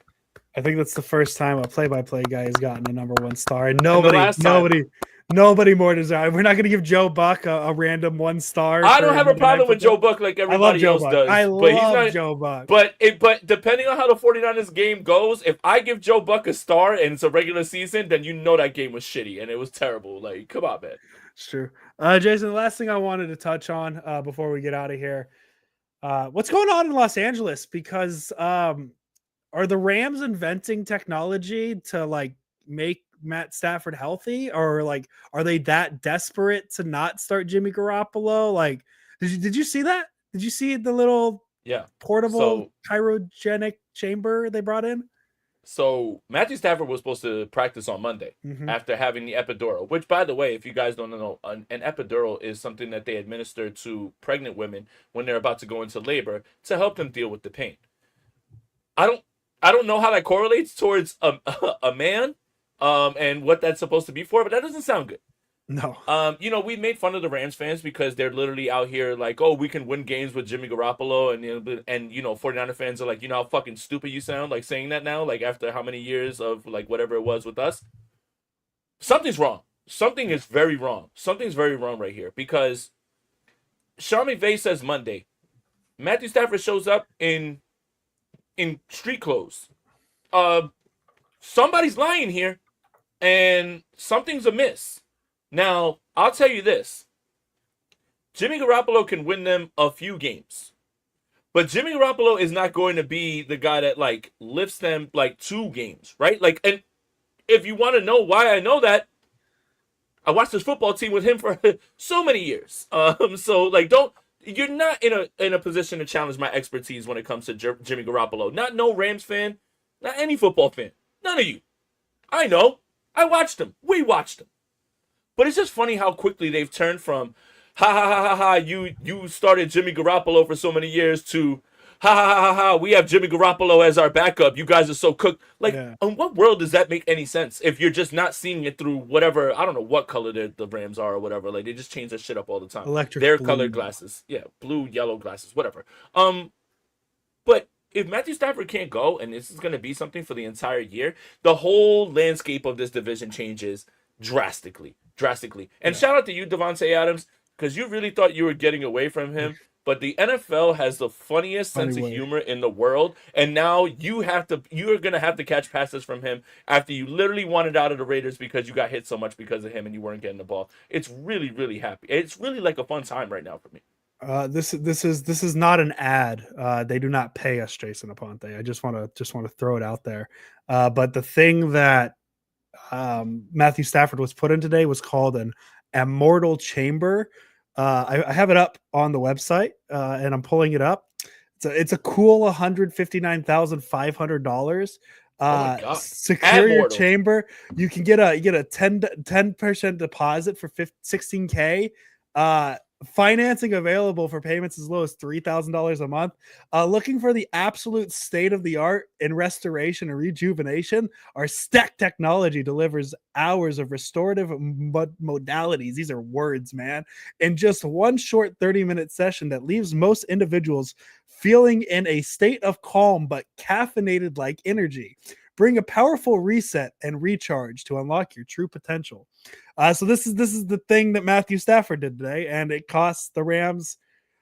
I think that's the first time a play-by-play guy has gotten a number one star, and nobody more deserves. We're not going to give Joe Buck a random 1 star. I don't have a problem with Joe Buck like everybody else does. I love Joe Buck. But depending on how the 49ers game goes, if I give Joe Buck a star and it's a regular season, then that game was shitty and it was terrible. Like, come on, man. It's true. Jason, the last thing I wanted to touch on before we get out of here, What's going on in Los Angeles? Because are the Rams inventing technology to like make Matt Stafford healthy, or like are they that desperate to not start Jimmy Garoppolo? Like, did you see that? Did you see the little Yeah. portable So cryogenic chamber they brought in? So Matthew Stafford was supposed to practice on Monday Mm-hmm. after having the epidural, which, by the way, if you guys don't know, an epidural is something that they administer to pregnant women when they're about to go into labor to help them deal with the pain. I don't, I don't know how that correlates towards a man, and what that's supposed to be for, but that doesn't sound good. No. We made fun of the Rams fans because they're literally out here like, oh, we can win games with Jimmy Garoppolo, and 49er fans are like, you know how fucking stupid you sound, like saying that now, like after how many years of like whatever it was with us. Something's wrong. Something is very wrong. Something's very wrong right here because Sean McVay says Monday, Matthew Stafford shows up in street clothes. Uh, Somebody's lying here, and something's amiss. Now, I'll tell you this. Jimmy Garoppolo can win them a few games. But Jimmy Garoppolo is not going to be the guy that like lifts them like 2 games, right? Like, and if you want to know why I know that, I watched this football team with him for so many years. So like, you're not in a position to challenge my expertise when it comes to Jimmy Garoppolo. Not no Rams fan, not any football fan, none of you. I know, I watched him. We watched him. But it's just funny how quickly they've turned from ha ha ha ha ha you started Jimmy Garoppolo for so many years to ha ha ha ha ha we have Jimmy Garoppolo as our backup. You guys are so cooked. Like, Yeah. in what world does that make any sense if you're just not seeing it through whatever, I don't know what color the Rams are or whatever. Like, they just change that shit up all the time. Electric Their blue. colored glasses. Yeah, blue, yellow glasses, whatever. But if Matthew Stafford can't go and this is going to be something for the entire year, the whole landscape of this division changes drastically. Drastically. And Yeah. shout out to you, Devontae Adams, because you really thought you were getting away from him. But the NFL has the funniest sense of humor in the world, and now you are gonna have to catch passes from him after you literally wanted out of the Raiders because you got hit so much because of him and you weren't getting the ball. It's really, really happy. It's really like a fun time right now for me. This is not an ad. They do not pay us, Jason Aponte. I just want to throw it out there. But the thing that Matthew Stafford was put in today was called an Immortal chamber. I have it up on the website, and I'm pulling it up. It's a cool $159,500. Oh my god! Secure your Immortal. chamber. You can get a 10% deposit for 16K. Financing available for payments as low as $3,000 a month. Looking for the absolute state of the art in restoration and rejuvenation? Our Stack technology delivers hours of restorative modalities. These are words, man. In just one short 30-minute session that leaves most individuals feeling in a state of calm but caffeinated like energy. Bring a powerful reset and recharge to unlock your true potential. So this is the thing that Matthew Stafford did today, and it costs the Rams.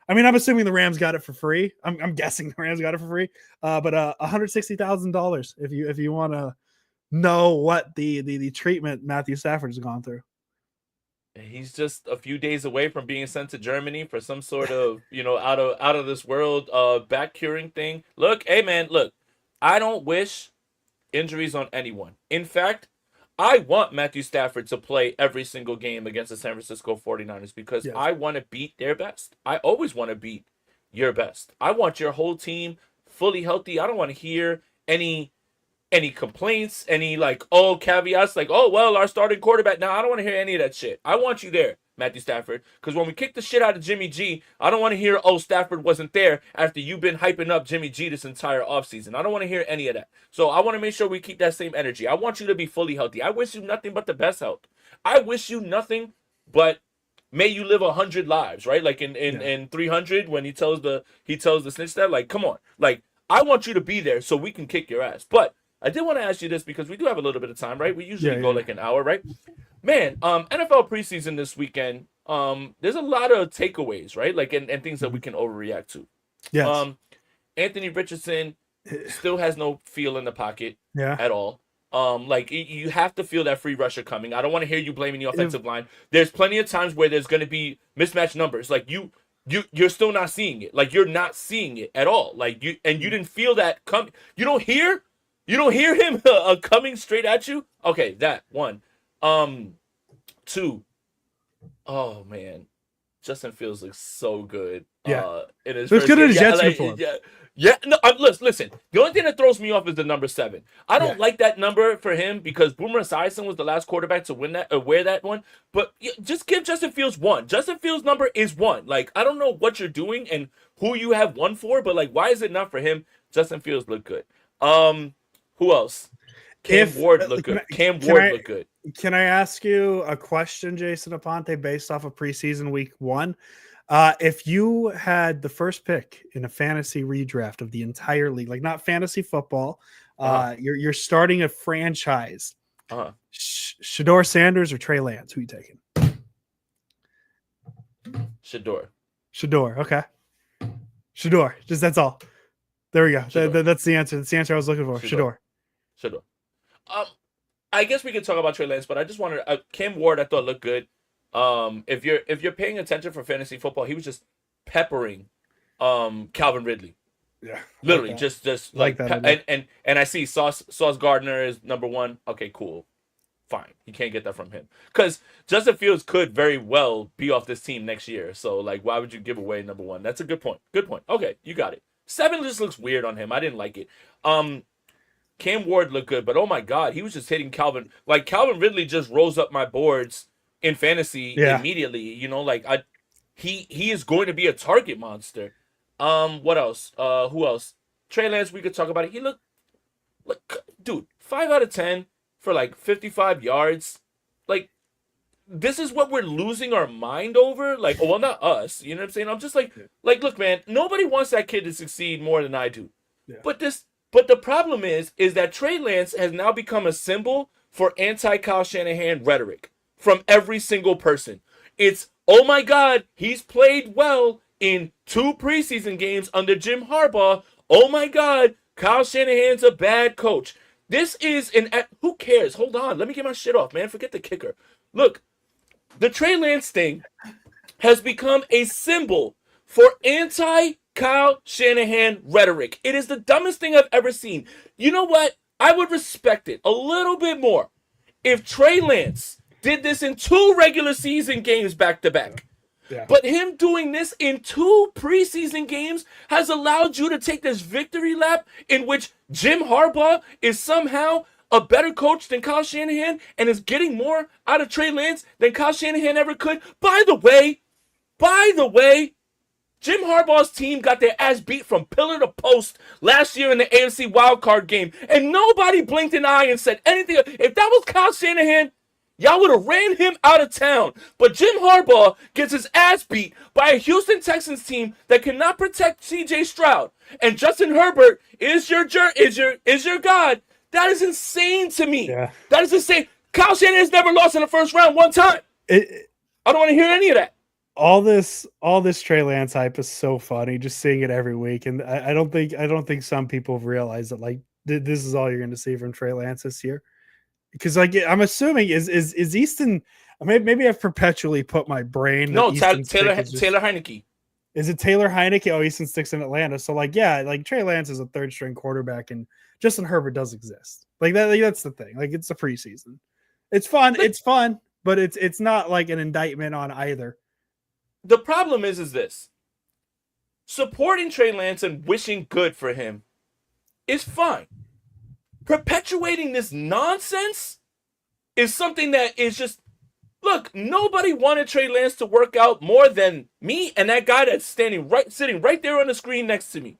I mean, I'm assuming the Rams got it for free. I'm guessing the Rams got it for free. But $160,000 if you want to know what the treatment Matthew Stafford has gone through. He's just a few days away from being sent to Germany for some sort of, out of this world back curing thing. Look, hey man, look, I don't wish injuries on anyone. In fact, I want Matthew Stafford to play every single game against the San Francisco 49ers because Yes. I want to beat their best. I always want to beat your best. I want your whole team fully healthy. I don't want to hear any complaints, any like, oh, caveats, like, oh, well, our starting quarterback. Now, I don't want to hear any of that shit. I want you there, Matthew Stafford, because when we kick the shit out of Jimmy G, I don't want to hear, oh, Stafford wasn't there after you've been hyping up Jimmy G this entire offseason. I don't want to hear any of that. So I want to make sure we keep that same energy. I want you to be fully healthy. I wish you nothing but the best health. I wish you nothing but may you live 100 lives, right? Like in 300 when he tells the snitch that, like, come on. Like, I want you to be there so we can kick your ass. But I did want to ask you this because we do have a little bit of time, right? We usually go like an hour, right? Man, NFL preseason this weekend, there's a lot of takeaways, right? Like, and things that we can overreact to. Yes. Anthony Richardson still has no feel in the pocket Yeah. at all. Like, you have to feel that free rusher coming. I don't want to hear you blaming the offensive line. There's plenty of times where there's going to be mismatched numbers. Like, you're still not seeing it. Like you're not seeing it at all. Like you didn't feel that come. You don't hear him coming straight at you. Okay, that one. Two. Oh man, Justin Fields looks so good. Yeah. In his Looks first good in game. his Yeah, Jets like, uniform. yeah, yeah. No, listen. The only thing that throws me off is the number 7. I don't Yeah. like that number for him because Boomer Esiason was the last quarterback to win that or wear that one. But just give Justin Fields 1. Justin Fields' number is 1. Like I don't know what you're doing and who you have 1 for, but like why is it not for him? Justin Fields look good. Who else? Cam If Ward look good. Cam Ward look good. Can I ask you a question, Jason Aponte, based off of preseason week 1? If you had the first pick in a fantasy redraft of the entire league, like not fantasy football, you're starting a franchise. Shador Sanders or Trey Lance? Who are you taking? Shador. Okay. Shador. Just that's all. There we go. That's the answer. That's the answer I was looking for. Shador. I guess we could talk about Trey Lance, but I just wanted Cam Ward. I thought looked good. If you're paying attention for fantasy football, he was just peppering Calvin Ridley. Yeah, literally just like that and I see Sauce Gardner is number 1. Okay, cool, fine. You can't get that from him because Justin Fields could very well be off this team next year. So like, why would you give away number 1? That's a good point. Good point. Okay, you got it. 7 just looks weird on him. I didn't like it. Cam Ward looked good, but oh my God, he was just hitting Calvin. Like Calvin Ridley just rose up my boards in fantasy immediately. You know, like he is going to be a target monster. What else? Who else? Trey Lance, we could talk about it. He looked like, dude, 5 out of 10 for like 55 yards. Like, this is what we're losing our mind over. Like, well, not us. You know what I'm saying? I'm just like, look, man, nobody wants that kid to succeed more than I do. Yeah. But the problem is that Trey Lance has now become a symbol for anti-Kyle Shanahan rhetoric from every single person. It's, oh my God, he's played well in 2 preseason games under Jim Harbaugh. Oh my God, Kyle Shanahan's a bad coach. This is who cares? Hold on, let me get my shit off, man. Forget the kicker. Look, the Trey Lance thing has become a symbol for anti-Kyle Shanahan rhetoric. It is the dumbest thing I've ever seen. You know what? I would respect it a little bit more if Trey Lance did this in 2 regular season games back to back. Yeah. But him doing this in 2 preseason games has allowed you to take this victory lap in which Jim Harbaugh is somehow a better coach than Kyle Shanahan and is getting more out of Trey Lance than Kyle Shanahan ever could. By the way, Jim Harbaugh's team got their ass beat from pillar to post last year in the AFC wildcard game, and nobody blinked an eye and said anything. If that was Kyle Shanahan, y'all would have ran him out of town. But Jim Harbaugh gets his ass beat by a Houston Texans team that cannot protect C.J. Stroud, and Justin Herbert is your god. That is insane to me. Yeah. That is insane. Kyle Shanahan has never lost in the first round 1 time. I don't want to hear any of that. All this Trey Lance hype is so funny, just seeing it every week, and I don't think some people have realized that like this is all you're going to see from Trey Lance this year, because like I'm assuming is Easton. Maybe I've perpetually put my brain. No, Taylor Heineke. Is it Taylor Heineke? Oh, Easton sticks in Atlanta, so like like Trey Lance is a 3rd string quarterback, and Justin Herbert does exist. Like that. Like, that's the thing. Like it's the preseason. It's fun. It's fun, but it's not like an indictment on either. The problem is this. Supporting Trey Lance and wishing good for him is fine. Perpetuating this nonsense is something that is just, look, nobody wanted Trey Lance to work out more than me and that guy that's sitting right there on the screen next to me.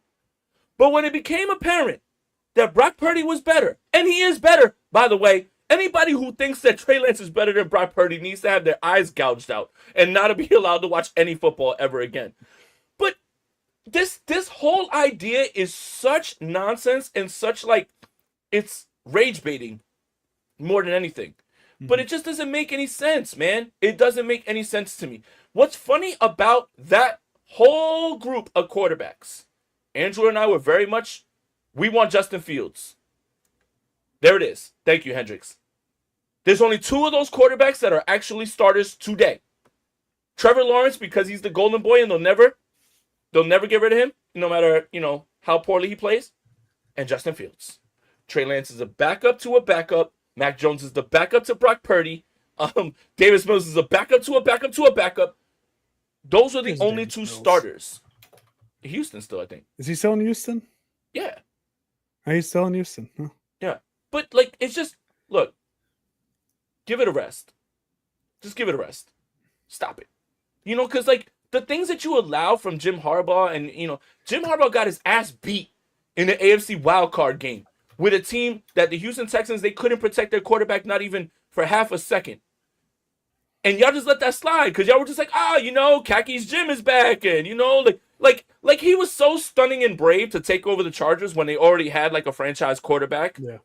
But when it became apparent that Brock Purdy was better, and he is better, by the way, anybody who thinks that Trey Lance is better than Brock Purdy needs to have their eyes gouged out and not to be allowed to watch any football ever again. But this whole idea is such nonsense and such like it's rage baiting more than anything. Mm-hmm. But it just doesn't make any sense, man. It doesn't make any sense to me. What's funny about that whole group of quarterbacks, Andrew and I were very much, we want Justin Fields. There it is. Thank you, Hendricks. There's only 2 of those quarterbacks that are actually starters today. Trevor Lawrence, because he's the golden boy and they'll never get rid of him, no matter, how poorly he plays. And Justin Fields. Trey Lance is a backup to a backup. Mac Jones is the backup to Brock Purdy. Davis Mills is a backup to a backup to a backup. Those are the only two starters. Houston still, I think. Is he still in Houston? Yeah. He's still in Houston. Huh? Yeah. But, it's just, look, give it a rest. Just give it a rest. Stop it. Because, the things that you allow from Jim Harbaugh, and, Jim Harbaugh got his ass beat in the AFC wildcard game with a team that the Houston Texans, they couldn't protect their quarterback not even for half a second. And y'all just let that slide because y'all were just like, Kaki's Jim is back. And, like he was so stunning and brave to take over the Chargers when they already had, a franchise quarterback. Yeah.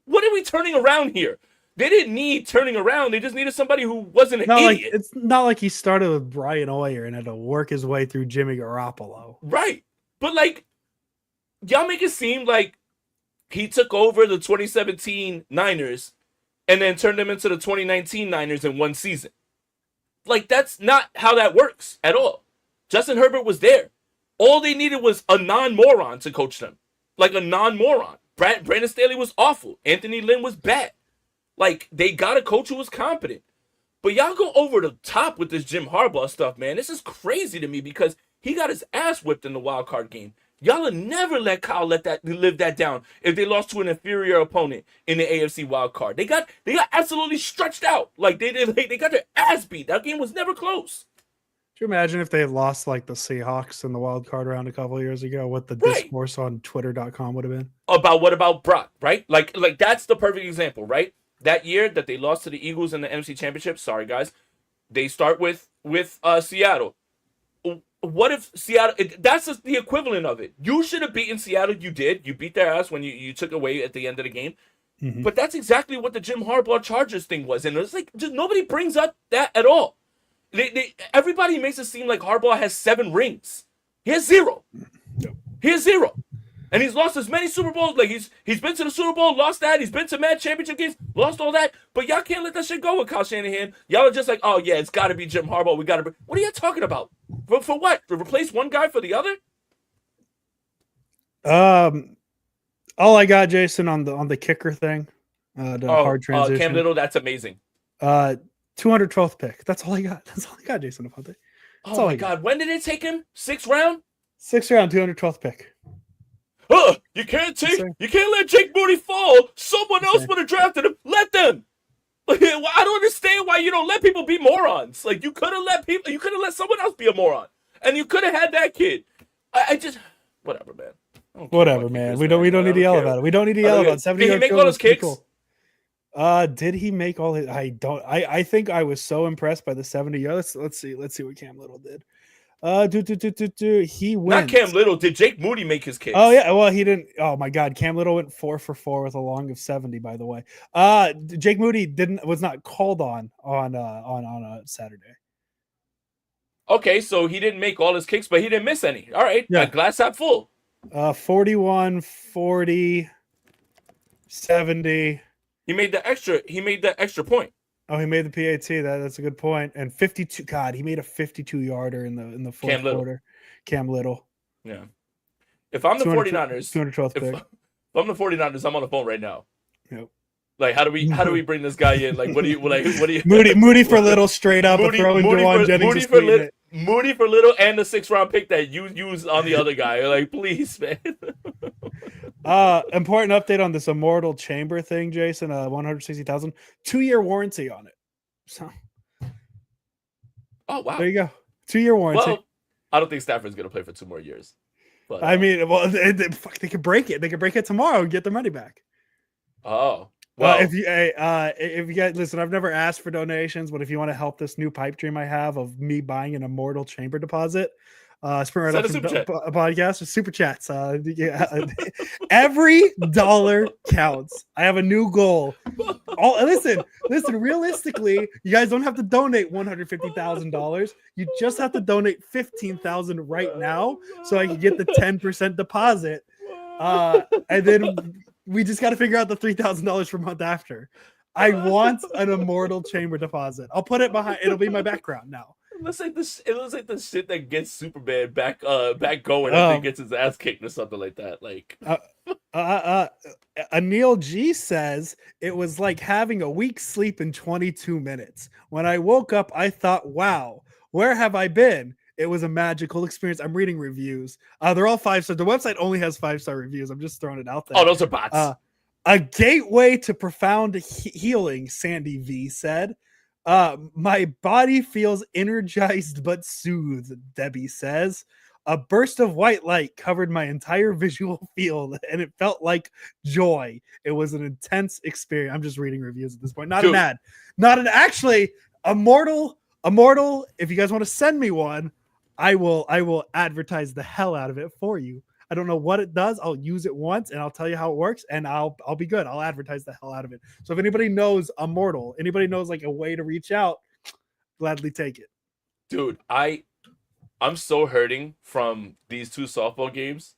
What are we turning around here? They didn't need turning around. They just needed somebody who wasn't an idiot. It's not like he started with Brian Hoyer and had to work his way through Jimmy Garoppolo. Right. But, y'all make it seem like he took over the 2017 Niners and then turned them into the 2019 Niners in one season. That's not how that works at all. Justin Herbert was there. All they needed was a non-moron to coach them. A non-moron. Brandon Staley was awful. Anthony Lynn was bad. They got a coach who was competent. But y'all go over the top with this Jim Harbaugh stuff, man. This is crazy to me because he got his ass whipped in the wild card game. Y'all would never let Kyle live that down if they lost to an inferior opponent in the AFC wild card. They got absolutely stretched out. They got their ass beat. That game was never close. Do you imagine if they had lost the Seahawks in the wild card round a couple of years ago, what the discourse on Twitter.com would have been? What about Brock, right? That's the perfect example, right? That year that they lost to the Eagles in the NFC Championship, sorry guys, they start with Seattle. What if Seattle? That's the equivalent of it. You should have beaten Seattle. You did. You beat their ass when you took away at the end of the game. Mm-hmm. But that's exactly what the Jim Harbaugh Chargers thing was, and it's just nobody brings up that at all. Everybody makes it seem like Harbaugh has 7 rings. He has 0. Yep. He has 0. And he's lost as many Super Bowls. He's been to the Super Bowl, lost that. He's been to mad championship games, lost all that. But y'all can't let that shit go with Kyle Shanahan. Y'all are just like, oh yeah, it's got to be Jim Harbaugh. We got to. What are you talking about? For what? To replace one guy for the other? All I got, Jason, on the kicker thing, the hard transition. Cam Little, that's amazing. 212th pick. That's all I got. That's all I got, Jason. Oh my God, when did it take him? 6th round? 6th round, 212th pick. You can't let Jake Moody fall. Someone else would have drafted him. Let them. I don't understand why you don't let people be morons. You could have let someone else be a moron, and you could have had that kid. I just, whatever, man. Whatever, man. We don't need to yell about it. We don't need to yell about 70. Did he make all his kicks? Did he make all his? I think I was so impressed by the 70 yards. Let's see what Cam Little did. He went. Not Cam Little. Did Jake Moody make his kicks? Oh yeah. Well, he didn't. Oh my God. Cam Little went 4 for 4 with a long of 70. By the way, Jake Moody was not called on a Saturday. Okay, so he didn't make all his kicks, but he didn't miss any. All right. Yeah. Glass half full. 41, 40, 70. He made the extra point. Oh, he made the PAT. That's a good point. And 52. God, he made a 52-yarder in the fourth quarter. Cam Little. Yeah. If I'm the 49ers, 212th pick. If I'm the 49ers, I'm on the phone right now. Yep. How do we bring this guy in? What do you Moody for Little straight up and throwing Jawan Jennings. Moody for Little and the 6th round pick that you used on the other guy. Please, man. Important update on this Immortal chamber thing, Jason. 160,000, 2-year warranty on it. So, oh wow, there you go, 2-year warranty. Well, I don't think Stafford's gonna play for 2 more years. But I mean, well, they could break it. They could break it tomorrow and get their money back. Oh. Well, if you guys listen, I've never asked for donations, but if you want to help this new pipe dream I have of me buying an Immortal chamber deposit, Spring Right Up podcast or super chats. Every dollar counts. I have a new goal. Listen. Realistically, you guys don't have to donate $150,000. You just have to donate $15,000 right now, so I can get the 10% deposit, and then we just got to figure out the $3,000 per month after. I want an Immortal chamber deposit. I'll put it behind. It'll be my background now. It looks like this. It looks like the shit that gets Superman back going after he gets his ass kicked or something like that. Like, Anil G says it was like having a week's sleep in 22 minutes. When I woke up, I thought, "Wow, where have I been?" It was a magical experience. I'm reading reviews. They're all 5-star. The website only has 5-star reviews. I'm just throwing it out there. oh, those are bots. A gateway to profound healing, Sandy V said. My body feels energized but soothed, Debbie says. A burst of white light covered my entire visual field, and it felt like joy. It was an intense experience. I'm just reading reviews at this point. Not an ad. Actually, Immortal, if you guys want to send me one, I will advertise the hell out of it for you. I don't know what it does. I'll use it once and I'll tell you how it works, and I'll be good. I'll advertise the hell out of it. So if anybody knows Immortal, anybody knows like a way to reach out, gladly take it. Dude, I'm so hurting from these 2 softball games.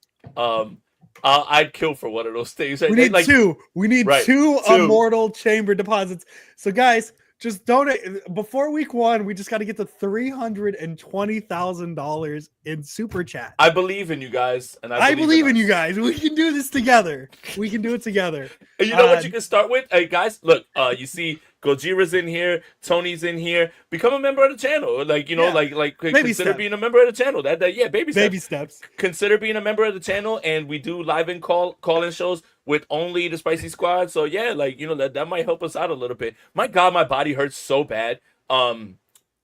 I'd kill for one of those things. We need two. We need two Immortal chamber deposits. So guys, just donate before week 1. We just got to get to $320,000 in super chat. I believe in you guys, and I believe in you guys. We can do this together. We can do it together. And you know what you can start with? Hey guys, look, you see Gojira's in here, Tony's in here. Become a member of the channel. Like, you know, like consider being a member of the channel. Baby steps. Consider being a member of the channel, and we do live and call-in shows with only the Spicy Squad. So yeah, like, you know, that might help us out a little bit. My God, my body hurts so bad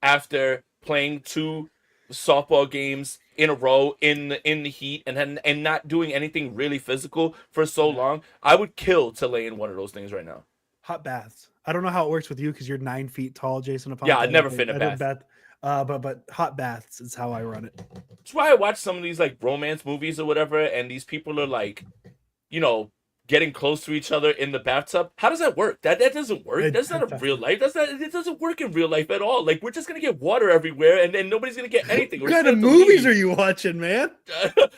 after playing 2 softball games in a row in the heat and not doing anything really physical for so long. I would kill to lay in one of those things right now. Hot baths. I don't know how it works with you because you're 9 feet tall, Jason. Yeah, I'd never fit in a bath. But hot baths is how I run it. That's why I watch some of these like romance movies or whatever, and these people are like, you know, getting close to each other in the bathtub. How does that work? That doesn't work. That's not a real life. It doesn't work in real life at all. Like, we're just gonna get water everywhere, and then nobody's gonna get anything. What kind of movies are you watching, man?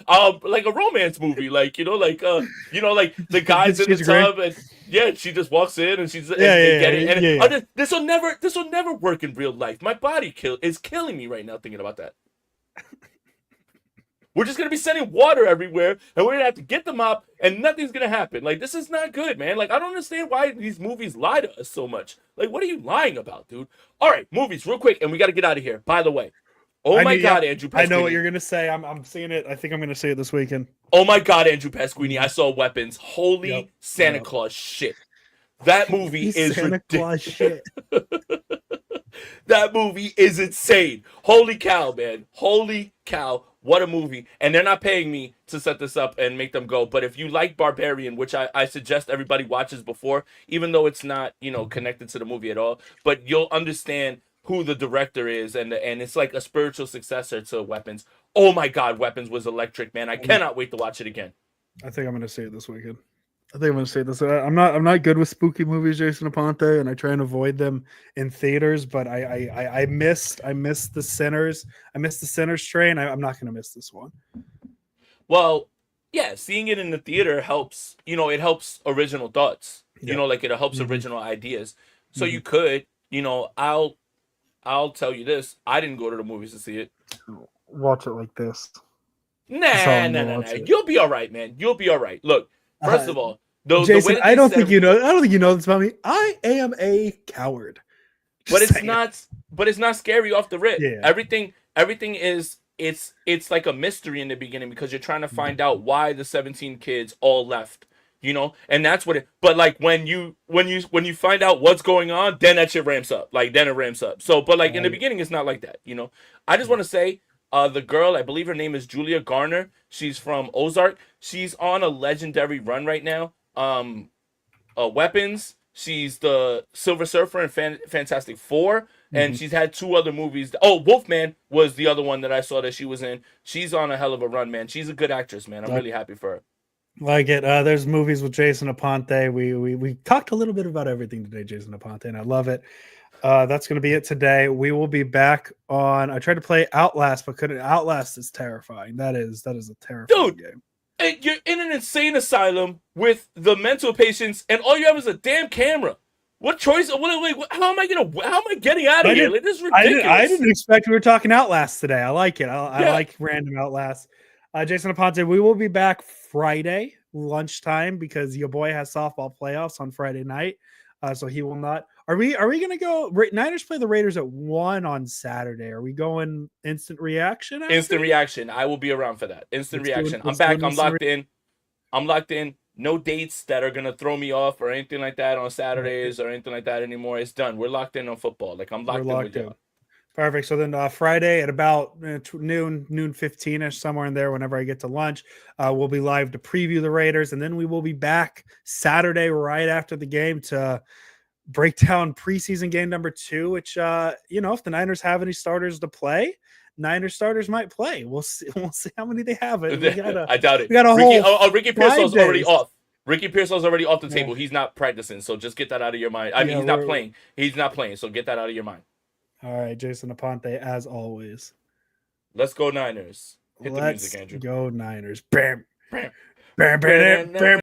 Like a romance movie, like, you know, like the guys in the tub, and yeah, she just walks in and she's this will never work in real life. My body is killing me right now thinking about that. We're just going to be sending water everywhere, and we're going to have to get the mop, and nothing's going to happen. Like, this is not good, man. Like, I don't understand why these movies lie to us so much. Like, what are you lying about, dude? All right, movies, real quick, and we got to get out of here. By the way, God, Andrew Pasquini. I know what you're going to say. I'm seeing it. I think I'm going to say it this weekend. Oh, my God, Andrew Pasquini. I saw Weapons. Holy Santa Claus shit. That movie is ridiculous. That movie is insane. Holy cow, man. Holy cow. What a movie. And they're not paying me to set this up and make them go. But if you like Barbarian, which I suggest everybody watches before, even though it's not, you know, connected to the movie at all, but you'll understand who the director is, and it's like a spiritual successor to Weapons. Oh my God, Weapons was electric, man. I cannot wait to watch it again. I think I'm going to see it this weekend. I'm not good with spooky movies, Jason Aponte, and I try and avoid them in theaters. But I missed the Sinners. I missed the Sinners train. I'm not going to miss this one. Well, yeah, seeing it in the theater helps. You know, it helps original thoughts. Yep. You know, like it helps original ideas. So you could, you know, I'll tell you this. I didn't go to the movies to see it. Watch it like this. Nah. You'll be all right, man. You'll be all right. Look. First of all, Jason, I don't think you know this about me. I am a coward. But it's not scary off the rip. Yeah. Everything is it's like a mystery in the beginning because you're trying to find out why the 17 kids all left, you know? And that's what but like when you find out what's going on, then that shit ramps up. Like then it ramps up. So but like in the beginning it's not like that, you know? I just want to say the girl, I believe her name is Julia Garner. She's from Ozark. She's on a legendary run right now. Weapons. She's the Silver Surfer in Fantastic Four. And she's had 2 other movies. Oh, Wolfman was the other one that I saw that she was in. She's on a hell of a run, man. She's a good actress, man. I'm really happy for her. Like it. There's movies with Jason Aponte. We talked a little bit about everything today, Jason Aponte, and I love it. That's going to be it today. We will be back on. I tried to play Outlast, but couldn't. Outlast is terrifying. That is a terrifying game. You're in an insane asylum with the mental patients, and all you have is a damn camera. What choice? How am I getting out of I here? didn't. Like, this is I ridiculous. didn't expect we were talking Outlast today. I like it. I Yeah. like random Outlast. Jason Aponte, we will be back Friday lunchtime because your boy has softball playoffs on Friday night. So he will not. Are we gonna go? Niners play the Raiders at 1 on Saturday. Are we going instant reaction after? Instant reaction. I will be around for that. Instant reaction. I'm Let's do back. an I'm instant locked in. I'm locked in. No dates that are gonna throw me off or anything like that on Saturdays or anything like that anymore. It's done. We're locked in on football. Like, I'm We're locked in with locked in. y'all. Perfect. So then Friday at about noon 15ish, somewhere in there, whenever I get to lunch, we'll be live to preview the Raiders. And then we will be back Saturday right after the game to break down preseason game number 2, which, if the Niners have any starters to play, Niners starters might play. We'll see. We'll see how many they have. We got I doubt it. a whole Ricky 5 Pearsall's already days. off. Ricky Pearsall's already off the Yeah. table. He's not practicing, so just get that out of your mind. I mean, Yeah, he's not playing. He's not playing, so get that out of your mind. All right, Jason Aponte, as always. Let's go Niners. Hit the Let's music, Andrew. go Niners. Bam. Bam. Bam, bam, bam, bam.